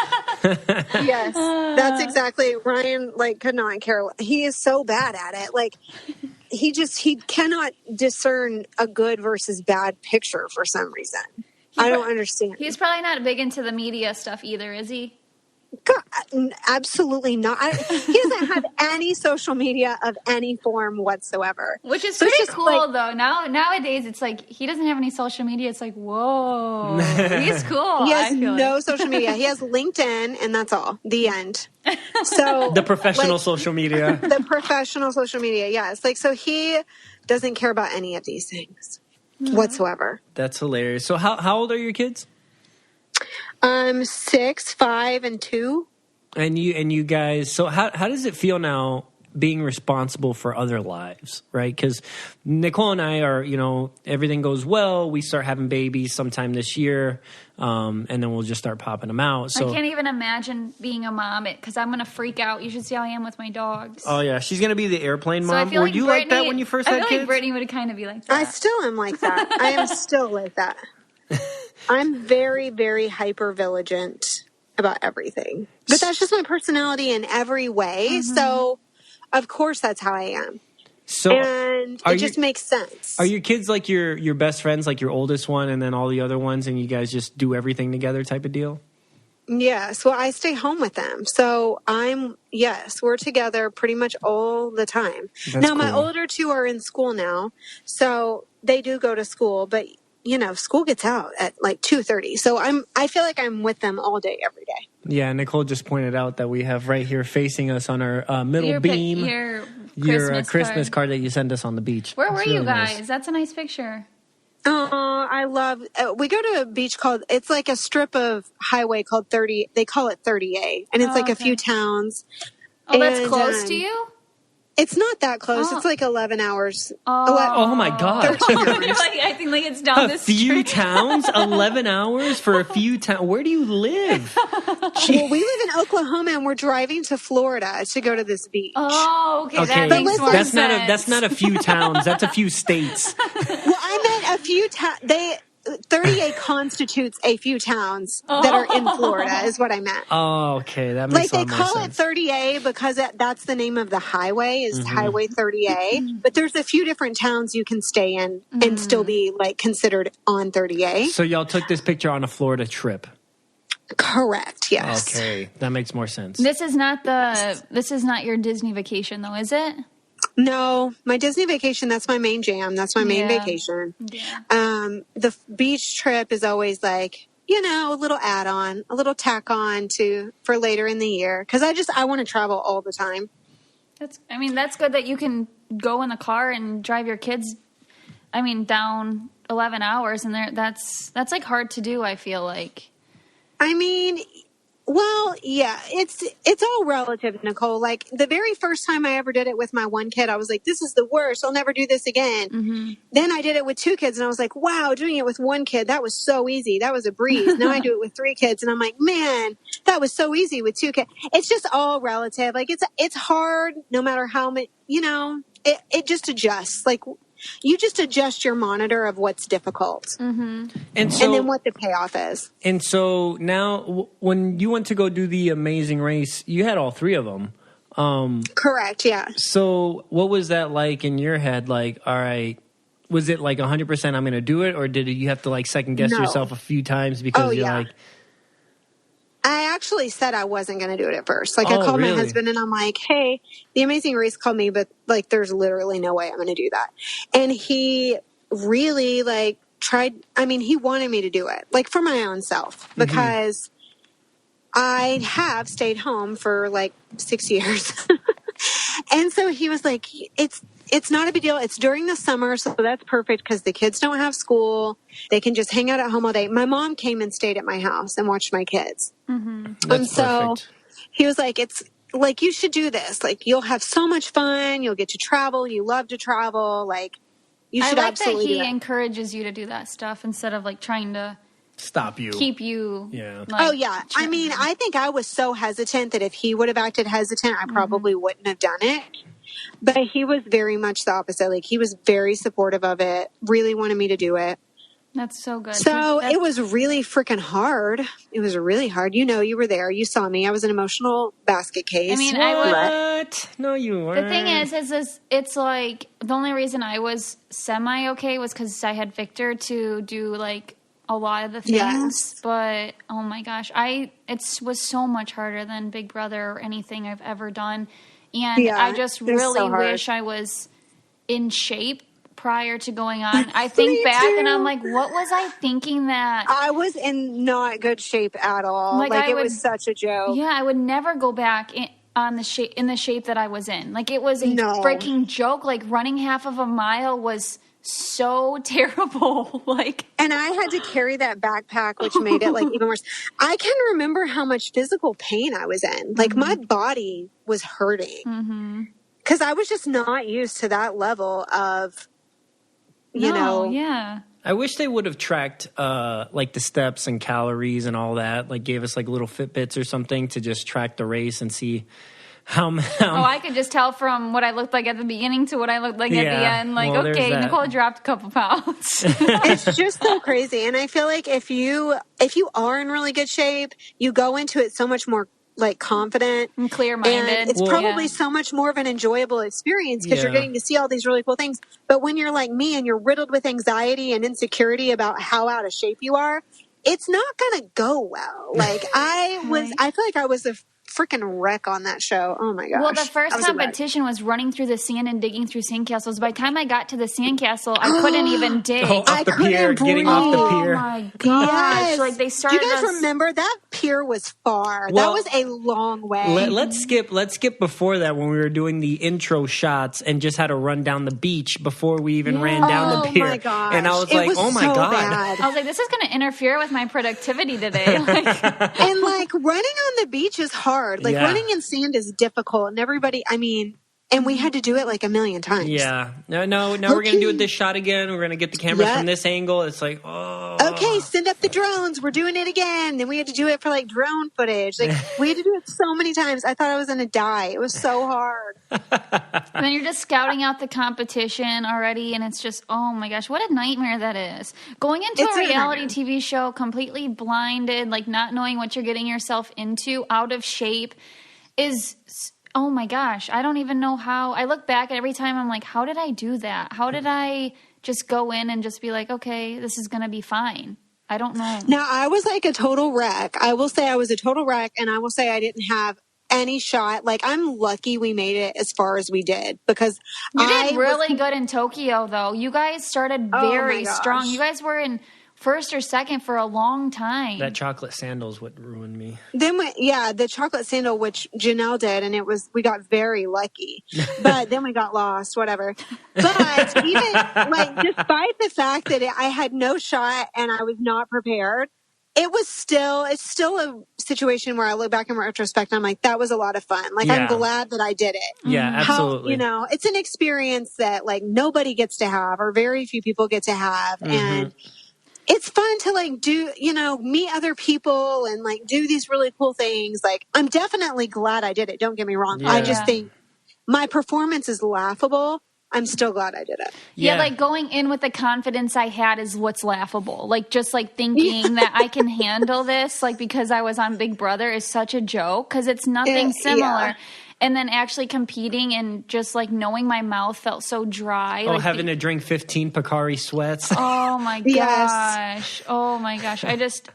Yes. That's exactly. Ryan, could not care. He is so bad at it. He cannot discern a good versus bad picture for some reason. I don't understand. He's probably not big into the media stuff either, is he? God, absolutely not. He doesn't have any social media of any form whatsoever. Which is pretty cool, though. Nowadays, it's he doesn't have any social media. It's whoa. He's cool. He has no social media. He has LinkedIn, and that's all. The end. So the professional social media. The professional social media, yes. So he doesn't care about any of these things whatsoever. That's hilarious. So how old are your kids? 6, 5, and 2. And you guys, so how does it feel now being responsible for other lives, right? Because Nicole and I are, everything goes well. We start having babies sometime this year, and then we'll just start popping them out. So I can't even imagine being a mom because I'm going to freak out. You should see how I am with my dogs. Oh, yeah. She's going to be the airplane mom. Were you like that when you first had kids? I feel like Brittany would kind of be like that. I still am like that. I am still like that. I'm very, very hyper vigilant about everything. But that's just my personality in every way. Mm-hmm. So, of course, that's how I am. So, and it just makes sense. Are your kids like your best friends, like your oldest one and then all the other ones, and you guys just do everything together type of deal? Yes. Well, I stay home with them. So we're together pretty much all the time. That's cool. My older 2 are in school now. So they do go to school, but school gets out at 2:30. So I feel like I'm with them all day, every day. Yeah, Nicole just pointed out that we have right here facing us on our middle beam your Christmas card that you sent us on the beach. Where were you guys? Nice. That's a nice picture. Oh, I love. We go to a beach it's like a strip of highway called 30. They call it 30A, and it's a few towns. Oh, that's close to you. It's not that close. It's 11 hours. Oh my God. I think it's down the street. A few towns? 11 hours for a few towns? Where do you live? Well, we live in Oklahoma and we're driving to Florida to go to this beach. Oh, okay. That makes more sense. That's not a few towns. That's a few states. Well, I meant a few towns. 30A constitutes a few towns that are in Florida is what I meant. Oh, okay. That makes they call it 30A because that's the name of the highway is Highway 30A. But there's a few different towns you can stay in and still be considered on 30A. So y'all took this picture on a Florida trip. Correct. Yes. Okay, that makes more sense. This is not your Disney vacation, though, is it? No, my Disney vacation, that's my main jam. That's my main vacation. Yeah. The beach trip is always like, you know, a little add-on, a little tack on for later in the year. Because I want to travel all the time. That's good that you can go in the car and drive your kids, down 11 hours. And that's like hard to do, I feel like. Well, yeah, it's all relative, Nicole. Like the very first time I ever did it with my one kid, I was like, this is the worst. I'll never do this again. Mm-hmm. Then I did it with 2 kids and I was like, wow, doing it with 1 kid, that was so easy. That was a breeze. Now I do it with 3 kids and I'm like, man, that was so easy with 2 kids. It's just all relative. Like it's hard no matter how much, you know, it just adjusts. Like you just adjust your monitor of what's difficult. Mm-hmm. And then what the payoff is. And so now when you went to go do the Amazing Race, you had all 3 of them. Correct, yeah. So what was that like in your head? Like, all right, was it like 100% I'm going to do it? Or did you have to like second guess yourself a few times because you're like... I actually said I wasn't going to do it at first. Like I called my husband and I'm like, hey, the Amazing Race called me, but like there's literally no way I'm going to do that. And he really like tried. He wanted me to do it like for my own self because I have stayed home for like 6 years. And so he was like, it's not a big deal. It's during the summer, so that's perfect because the kids don't have school. They can just hang out at home all day. My mom came and stayed at my house and watched my kids. Mm-hmm. And so he was like, it's like, you should do this. Like, you'll have so much fun. You'll get to travel. You love to travel. Like, you should absolutely do that. I like that he encourages you to do that stuff instead of like trying to stop you, keep you. Yeah. Like, I think I was so hesitant that if he would have acted hesitant, I probably wouldn't have done it. But he was very much the opposite. Like he was very supportive of it, really wanted me to do it. That's so good. So it was really freaking hard. It was really hard. You know, you were there. You saw me. I was an emotional basket case. What? No, you weren't. The thing is it's like the only reason I was semi-okay was because I had Victor to do like a lot of the things. Yes. But, oh my gosh, it was so much harder than Big Brother or anything I've ever done. And I just really wish I was in shape prior to going on. I think back and I'm like, what was I thinking that? I was in not good shape at all. Like it was such a joke. Yeah, I would never go back in the shape that I was in. Like it was a freaking joke. Like running half of a mile was so terrible. And I had to carry that backpack, which made it like even worse. I can remember how much physical pain I was in. Like my body was hurting because I was just not used to that level of, you know. Yeah. I wish they would have tracked like the steps and calories and all that. Like gave us like little Fitbits or something to just track the race and see how I could just tell from what I looked like at the beginning to what I looked like at the end. Like, okay, Nicole dropped a couple pounds. It's just so crazy. And I feel like if you are in really good shape, you go into it so much more like confident and clear-minded. And it's probably so much more of an enjoyable experience because you're getting to see all these really cool things. But when you're like me and you're riddled with anxiety and insecurity about how out of shape you are, it's not going to go well. Like I feel like I was a freaking wreck on that show. Oh my gosh. Well, the first competition was running through the sand and digging through sandcastles. By the time I got to the sandcastle, I couldn't even dig. Getting off the pier. Oh my gosh. Yes. Like they started. Do you guys remember that pier was far? That was a long way. Let's skip before that when we were doing the intro shots and just had to run down the beach before we even ran down the pier. Oh my gosh. And I was like, oh my God. Bad. I was like, this is going to interfere with my productivity today. And like running on the beach is hard. Like running in sand is difficult, and everybody. And we had to do it like a million times. Yeah. No. We're gonna do it this shot again. We're gonna get the cameras from this angle. It's like, okay, send up the drones. We're doing it again. Then we had to do it for like drone footage. Like we had to do it so many times. I thought I was gonna die. It was so hard. And then you're just scouting out the competition already, and it's just, oh my gosh, what a nightmare that is. Going into a reality TV show completely blinded, like not knowing what you're getting yourself into, out of shape, is, oh my gosh, I don't even know how. I look back every time, I'm like, how did I do that? How did I just go in and just be like, okay, this is going to be fine? I don't know. Now, I was like a total wreck. I will say I was a total wreck, and I will say I didn't have any shot. Like, I'm lucky we made it as far as we did, because you did really good in Tokyo, though. You guys started very strong. You guys were in first or second for a long time. That chocolate sandal is what ruined me. Then the chocolate sandal, which Janelle did, and we got very lucky. But then we got lost, whatever. But even like, despite the fact that I had no shot and I was not prepared, it's still a situation where I look back in retrospect and I'm like, that was a lot of fun. Like, I'm glad that I did it. Yeah, absolutely. It's an experience that like nobody gets to have, or very few people get to have. Mm-hmm. And it's fun to like do, meet other people and like do these really cool things. Like, I'm definitely glad I did it. Don't get me wrong. Yeah. I just think my performance is laughable. I'm still glad I did it. Yeah, like going in with the confidence I had is what's laughable. Like, just like thinking that I can handle this, like, because I was on Big Brother is such a joke, because it's nothing similar. Yeah. And then actually competing and just like knowing my mouth felt so dry. Oh, like having to drink 15 Pocari sweats. Oh my gosh. Oh my gosh.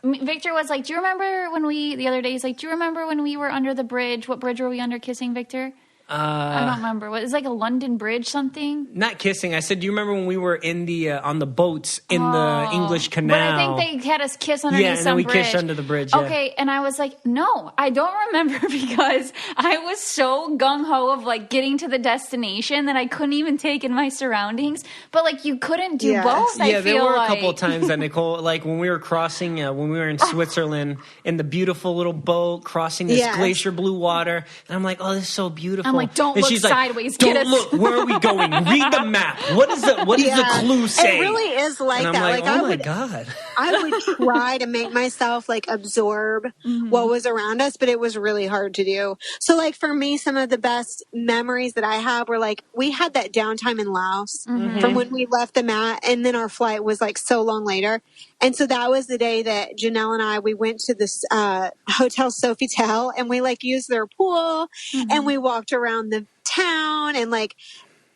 Victor was like, do you remember the other day, he's like, do you remember when we were under the bridge? What bridge were we under kissing, Victor? I don't remember. What, it's like a London Bridge something? Not kissing. I said, do you remember when we were in the on the boats in the English Canal? But I think they had us kiss underneath some bridge. Yeah, and then we kissed under the bridge. Okay, and I was like, no, I don't remember, because I was so gung-ho of like getting to the destination that I couldn't even take in my surroundings. But like, you couldn't do both, I feel there were like. a couple of times that Nicole, like when we were crossing, when we were in Switzerland in the beautiful little boat crossing this glacier blue water. And I'm like, oh, this is so beautiful. I'm like, don't look sideways. Don't look. Where are we going? Read the map. What does the clue say? It really is like and that. I'm like, oh my God. I would try to make myself like absorb what was around us, but it was really hard to do. So like for me, some of the best memories that I have were like, we had that downtime in Laos from when we left the mat, and then our flight was like so long later. And so that was the day that Janelle and we went to this Hotel Sofitel, and we like used their pool and we walked around the town, and like,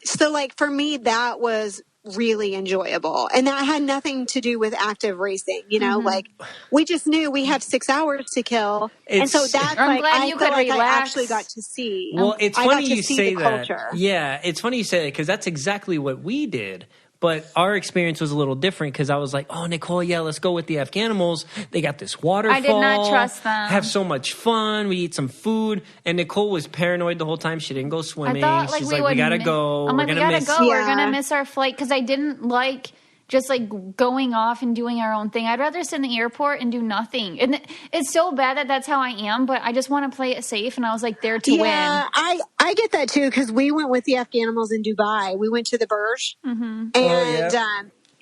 so like for me, that was really enjoyable. And that had nothing to do with active racing, like we just knew we have 6 hours to kill. And so that's I'm like, glad you could relax. I actually got to see. Well, it's funny you say that. Culture. Yeah, it's funny you say that, because that's exactly what we did. But our experience was a little different, because I was like, oh, Nicole, let's go with the Afghanimals. They got this waterfall. I did not trust them. Have so much fun. We eat some food. And Nicole was paranoid the whole time. She didn't go swimming. I thought, like, She's like, we got to go. I'm like, we got to go. Yeah. We're going to miss our flight, because I didn't like just like going off and doing our own thing. I'd rather sit in the airport and do nothing. And it's so bad that that's how I am, but I just want to play it safe. And I was like, there to win. Yeah, I get that too, because we went with the Afghanimals in Dubai. We went to the Burj, and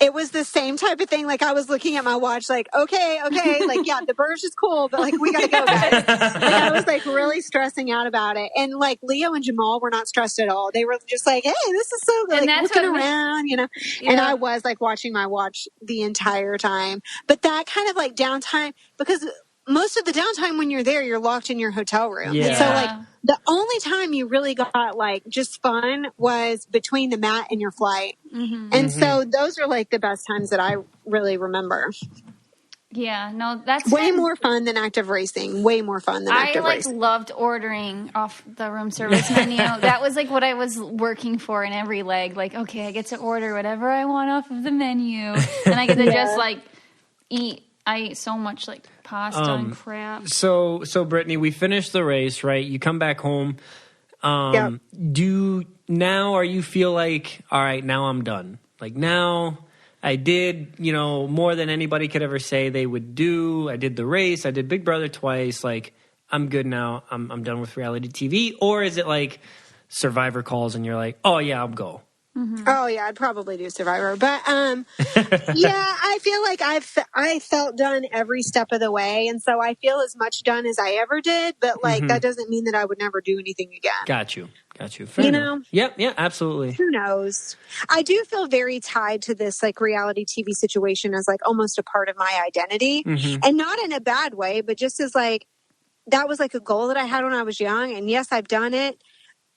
it was the same type of thing. Like, I was looking at my watch, like, okay, like, yeah, the Burj is cool, but like, we gotta go, guys. Like, I was like really stressing out about it. And like, Leo and Jamal were not stressed at all. They were just like, hey, this is so good. Like, looking around, Yeah. And I was like watching my watch the entire time. But that kind of like downtime, because most of the downtime when you're there, you're locked in your hotel room. Yeah. And so like, the only time you really got like just fun was between the mat and your flight. And so those are like the best times that I really remember. Yeah, no, that's way more fun than active racing. Way more fun than active racing. I loved ordering off the room service menu. That was like what I was working for in every leg. Like, okay, I get to order whatever I want off of the menu, and I get to just like eat. I ate so much like pasta and crap. So Brittany, we finished the race, right? You come back home. Are you feel like, all right, now I'm done? Like, now I did, more than anybody could ever say they would do. I did the race. I did Big Brother twice. Like, I'm good now. I'm done with reality TV. Or is it like Survivor calls and you're like, oh yeah, I'll go? Oh yeah, I'd probably do Survivor, but yeah, I feel like I felt done every step of the way, and so I feel as much done as I ever did. But like that doesn't mean that I would never do anything again. Got you. Fair enough. Yep, yeah, absolutely. Who knows? I do feel very tied to this like reality TV situation as like almost a part of my identity, and not in a bad way, but just as like that was like a goal that I had when I was young, and yes, I've done it.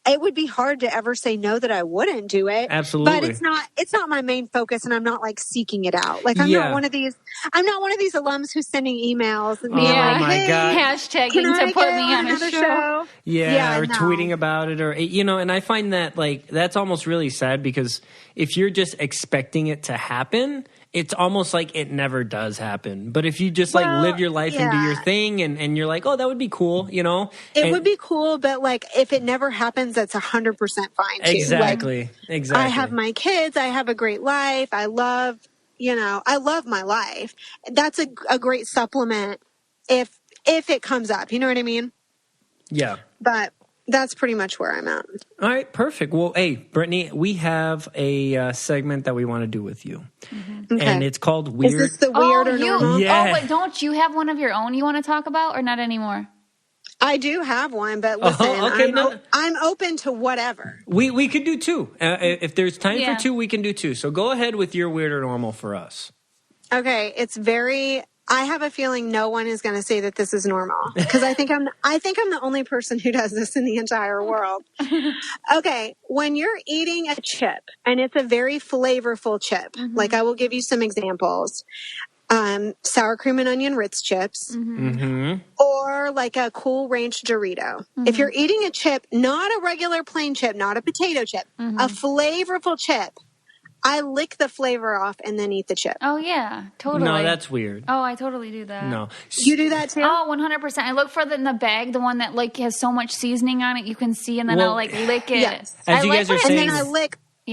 it would be hard to ever say no that I wouldn't do it. Absolutely. But it's not my main focus, and I'm not like seeking it out. Like I'm not one of these alums who's sending emails and being like, my hey, God. hashtagging to put me on a show. Yeah, or tweeting about it, or and I find that like that's almost really sad, because if you're just expecting it to happen, it's almost like it never does happen. But if you just like live your life and do your thing, and you're like, oh, that would be cool, It would be cool, but like if it never happens, that's 100% fine too. Exactly. I have my kids. I have a great life. I love my life. That's a great supplement if it comes up. You know what I mean? Yeah. But that's pretty much where I'm at. All right, perfect. Well, hey, Brittany, we have a segment that we want to do with you. Mm-hmm. Okay. And it's called Weird. Is this the weird or normal? Yeah. Oh, but don't you have one of your own you want to talk about, or not anymore? I do have one, but listen, I'm open to whatever. We could do two. If there's time for two, we can do two. So go ahead with your weird or normal for us. Okay, I have a feeling no one is going to say that this is normal, because I think I'm the only person who does this in the entire world. Okay, when you're eating a chip and it's a very flavorful chip, like I will give you some examples. Sour cream and onion Ritz chips, or like a Cool Ranch Dorito. If you're eating a chip, not a regular plain chip, not a potato chip, a flavorful chip, I lick the flavor off and then eat the chip. Oh, yeah, totally. No, that's weird. Oh, I totally do that. No. You do that too? Oh, 100%. I look for in the bag, the one that like has so much seasoning on it, you can see, and then I'll like lick it. Yes. As you guys are saying, and then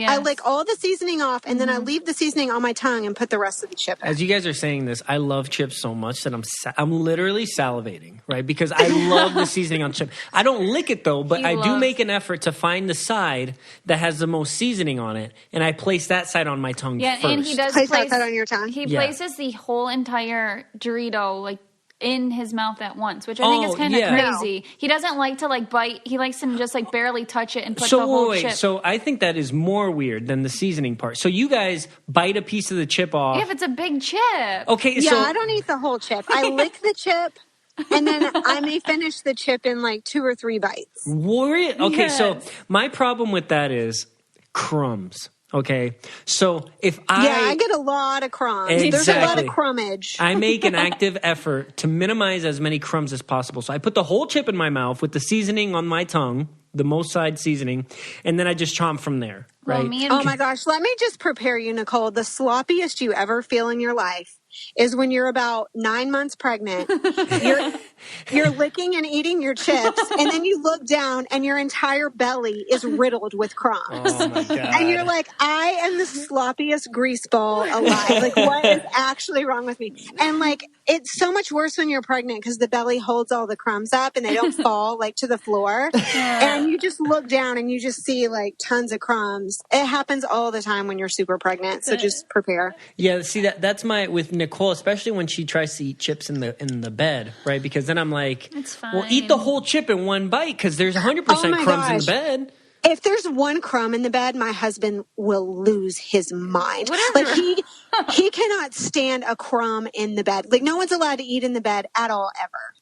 I lick all the seasoning off, and then I leave the seasoning on my tongue and put the rest of the chip in. As you guys are saying this, I love chips so much that I'm literally salivating, right? Because I love the seasoning on chip. I don't lick it though, but I do make an effort to find the side that has the most seasoning on it, and I place that side on my tongue first. And he does place that side on your tongue. He places the whole entire Dorito like in his mouth at once, which I think is kind of crazy. No. He doesn't like to like bite. He likes to just like barely touch it and put the whole chip. So I think that is more weird than the seasoning part. So you guys bite a piece of the chip off. Yeah, if it's a big chip. Okay, yeah, I don't eat the whole chip. I lick the chip, and then I may finish the chip in like 2 or 3 bites. Worry? Okay, so my problem with that is crumbs. Okay, so if I get a lot of crumbs. Exactly. There's a lot of crumbage. I make an active effort to minimize as many crumbs as possible. So I put the whole chip in my mouth with the seasoning on my tongue, the most side seasoning, and then I just chomp from there. Right? Oh my gosh, let me just prepare you, Nicole. The sloppiest you ever feel in your life is when you're about 9 months pregnant. You're licking and eating your chips, and then you look down and your entire belly is riddled with crumbs. Oh my God. And you're like, I am the sloppiest grease ball alive. Like, what is actually wrong with me? And like, it's so much worse when you're pregnant because the belly holds all the crumbs up and they don't fall like to the floor. And you just look down and you just see like tons of crumbs. It happens all the time when you're super pregnant. So just prepare. Yeah, see with Nicole, especially when she tries to eat chips in the bed, right? Because then I'm like, it's fine. Well, eat the whole chip in one bite because there's 100% crumbs in the bed. If there's one crumb in the bed, my husband will lose his mind. Like he cannot stand a crumb in the bed. Like no one's allowed to eat in the bed at all ever.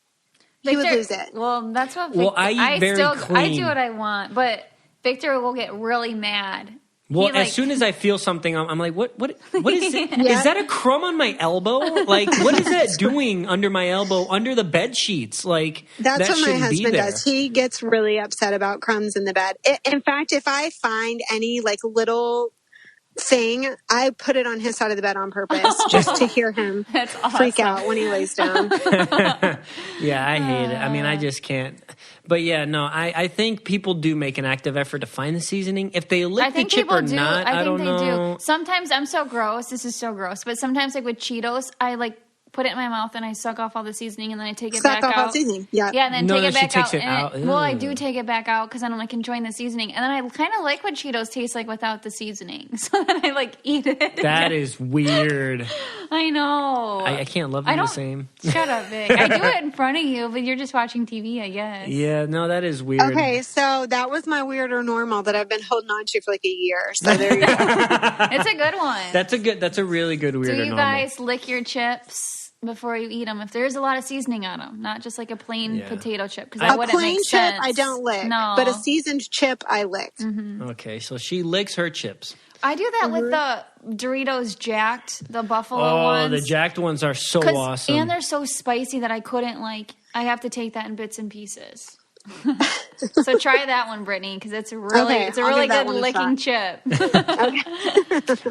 He would lose it. Well, that's what. I eat very clean. I do what I want, but Victor will get really mad. Well, as soon as I feel something, I'm like, what is it? Is that a crumb on my elbow? Like, what is that doing under my elbow, under the bed sheets? Like, that's what my husband does. He gets really upset about crumbs in the bed. In fact, if I find any like little thing, I put it on his side of the bed on purpose just to hear him freak out when he lays down. Yeah, I hate it. I mean, I just can't. But yeah, no, I think people do make an active effort to find the seasoning. If they lick the chip or not, I don't know. Sometimes I'm so gross. This is so gross. But sometimes like with Cheetos, I like put it in my mouth and I suck off all the seasoning and then I take it back out. Suck off all the seasoning. Yeah. Yeah, and then take it back out. Well, I do take it back out because I don't like enjoying the seasoning. And then I kind of like what Cheetos taste like without the seasoning. So then I like eat it. That is weird. I know. I can't love them the same. Shut up, Vic. I do it in front of you, but you're just watching TV, I guess. Yeah, no, that is weird. Okay, so that was my weird or normal that I've been holding on to for like a year. So there you go. It's a good one. That's a really good weird or normal. Do you guys lick your chips? before you eat them if there's a lot of seasoning on them, not just like a plain potato chip, because that wouldn't plain make chip sense. I don't lick, no. but a seasoned chip I licked. Mm-hmm. Okay, so she licks her chips. I do that with the Doritos Jacked, the buffalo ones. Oh, the Jacked ones are so awesome. And they're so spicy that I couldn't I have to take that in bits and pieces. So try that one, Brittany, because it's a really good licking chip.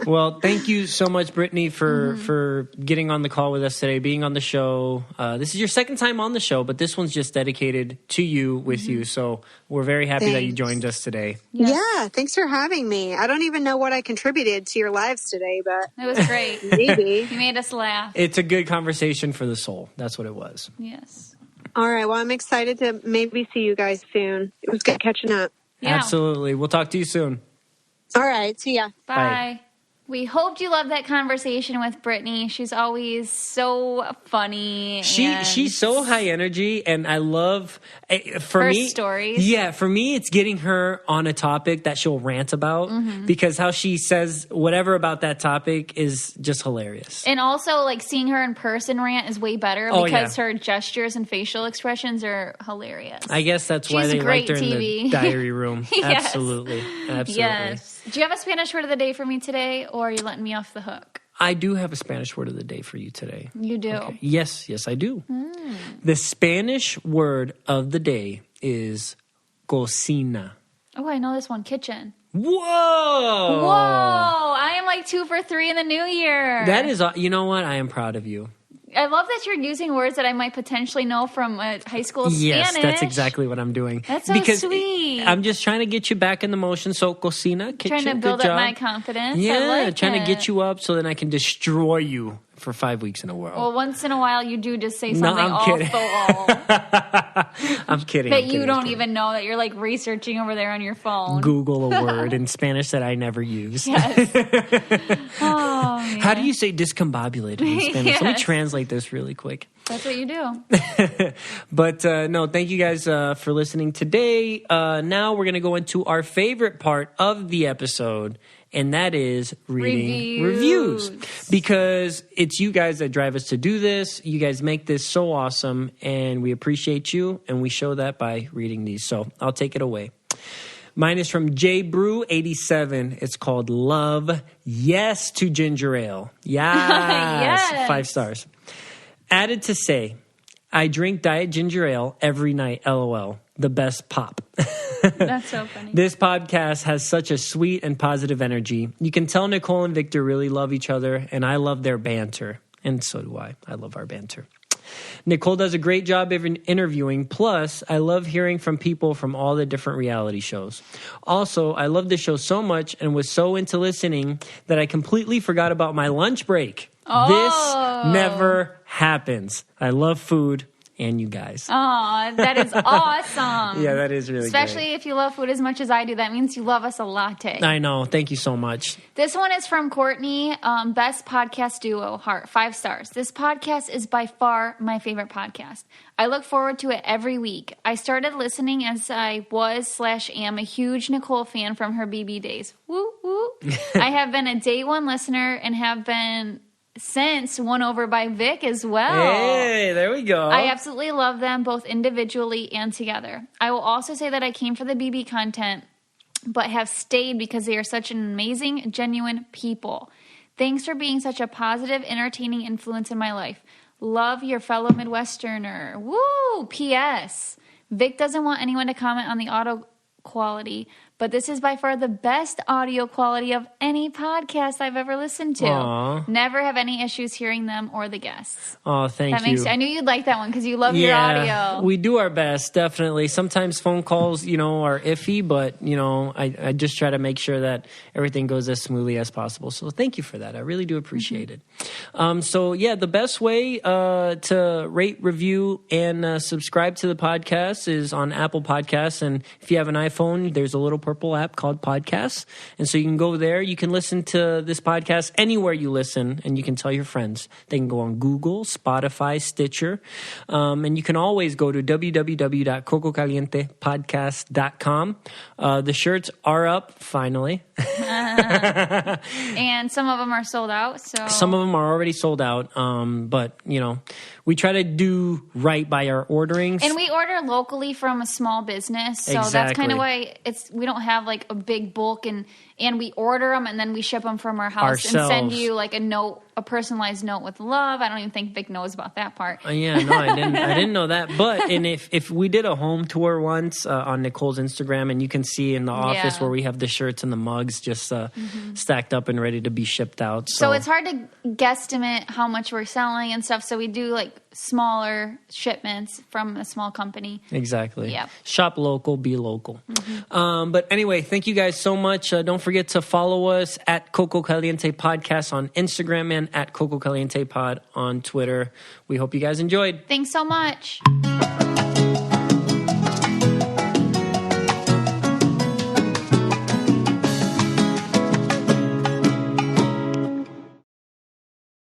Well, thank you so much, Brittany, for getting on the call with us today, being on the show. This is your second time on the show, but this one's just dedicated to you, with you. So we're very happy that you joined us today. Yes. Yeah, thanks for having me. I don't even know what I contributed to your lives today, but it was great. Maybe you made us laugh. It's a good conversation for the soul. That's what it was. Yes. All right. Well, I'm excited to maybe see you guys soon. It was good catching up. Yeah. Absolutely. We'll talk to you soon. All right. See ya. Bye. We hoped you loved that conversation with Brittany. She's always so funny. She's so high energy, and I love her stories. Yeah, for me, it's getting her on a topic that she'll rant about because how she says whatever about that topic is just hilarious. And also, seeing her in person rant is way better because her gestures and facial expressions are hilarious. I guess that's why they liked her in the diary room. Yes. Absolutely. Yes. Do you have a Spanish word of the day for me today, or are you letting me off the hook? I do have a Spanish word of the day for you today. You do? Okay. Yes, I do. The Spanish word of the day is cocina. Oh, I know this one. Kitchen. Whoa! I am 2 for 3 in the new year. That is, you know what? I am proud of you. I love that you're using words that I might potentially know from high school Spanish. Yes, that's exactly what I'm doing. That's so sweet. I'm just trying to get you back in the motion. So, cocina, kitchen, trying to build up my confidence. Yeah, trying to get you up so then I can destroy you for 5 weeks in a row. Well, once in a while you do just say something off the wall. I'm kidding. That you don't even know, that you're researching over there on your phone. Google a word in Spanish that I never use. Yes. Oh, man. How do you say discombobulated in Spanish? Yes. Let me translate this really quick. That's what you do. But no, thank you guys for listening today. Now we're going to go into our favorite part of the episode, and that is reading reviews. Because it's you guys that drive us to do this. You guys make this so awesome, and we appreciate you, and we show that by reading these. So I'll take it away. Mine is from JBrew87. It's called Love Yes to Ginger Ale. Yes. 5 stars. Added to say, I drink Diet Ginger Ale every night, LOL. The best pop. That's so funny. This podcast has such a sweet and positive energy. You can tell Nicole and Victor really love each other, and I love their banter. And so do I. I love our banter. Nicole does a great job of interviewing. Plus, I love hearing from people from all the different reality shows. Also, I love the show so much and was so into listening that I completely forgot about my lunch break. Oh. This never happens. I love food and you guys. Oh, that is awesome. Yeah, that is really Especially great. if you love food as much as I do. That means you love us a latte. I know. Thank you so much. This one is from Courtney. Best podcast duo, heart, 5 stars. This podcast is by far my favorite podcast. I look forward to it every week. I started listening as I was/am a huge Nicole fan from her BB days. Woo, woo. I have been a day one listener and have been since won over by Vic as well. Hey, there we go. I absolutely love them both individually and together. I will also say that I came for the BB content, but have stayed because they are such an amazing, genuine people. Thanks for being such a positive, entertaining influence in my life. Love, your fellow Midwesterner. Woo! P.S. Vic doesn't want anyone to comment on the audio quality, but this is by far the best audio quality of any podcast I've ever listened to. Aww. Never have any issues hearing them or the guests. Oh, thank you. I knew you'd like that one because you love your audio. We do our best, definitely. Sometimes phone calls, are iffy, but, I just try to make sure that everything goes as smoothly as possible. So thank you for that. I really do appreciate it. The best way to rate, review, and subscribe to the podcast is on Apple Podcasts. And if you have an iPhone, there's a little purple app called Podcasts. And so you can go there. You can listen to this podcast anywhere you listen, and you can tell your friends. They can go on Google, Spotify, Stitcher. And you can always go to www.cococalientepodcast.com. The shirts are up, finally. And some of them are sold out. So some of them are already sold out. But we try to do right by our orderings. And we order locally from a small business. So that's kind of why we don't have like a big bulk and we order them and then we ship them from our house ourselves. And send you like a personalized note with love. I don't even think Vic knows about that part. I didn't know that. But if we did a home tour once on Nicole's Instagram, and you can see in the office where we have the shirts and the mugs just stacked up and ready to be shipped out. So it's hard to guesstimate how much we're selling and stuff. So we do like smaller shipments from a small company. Exactly. Yeah. Shop local, be local. But anyway, thank you guys so much. Don't forget to follow us at Coco Caliente Podcast on Instagram and at Coco Caliente Pod on Twitter. We hope you guys enjoyed. Thanks so much.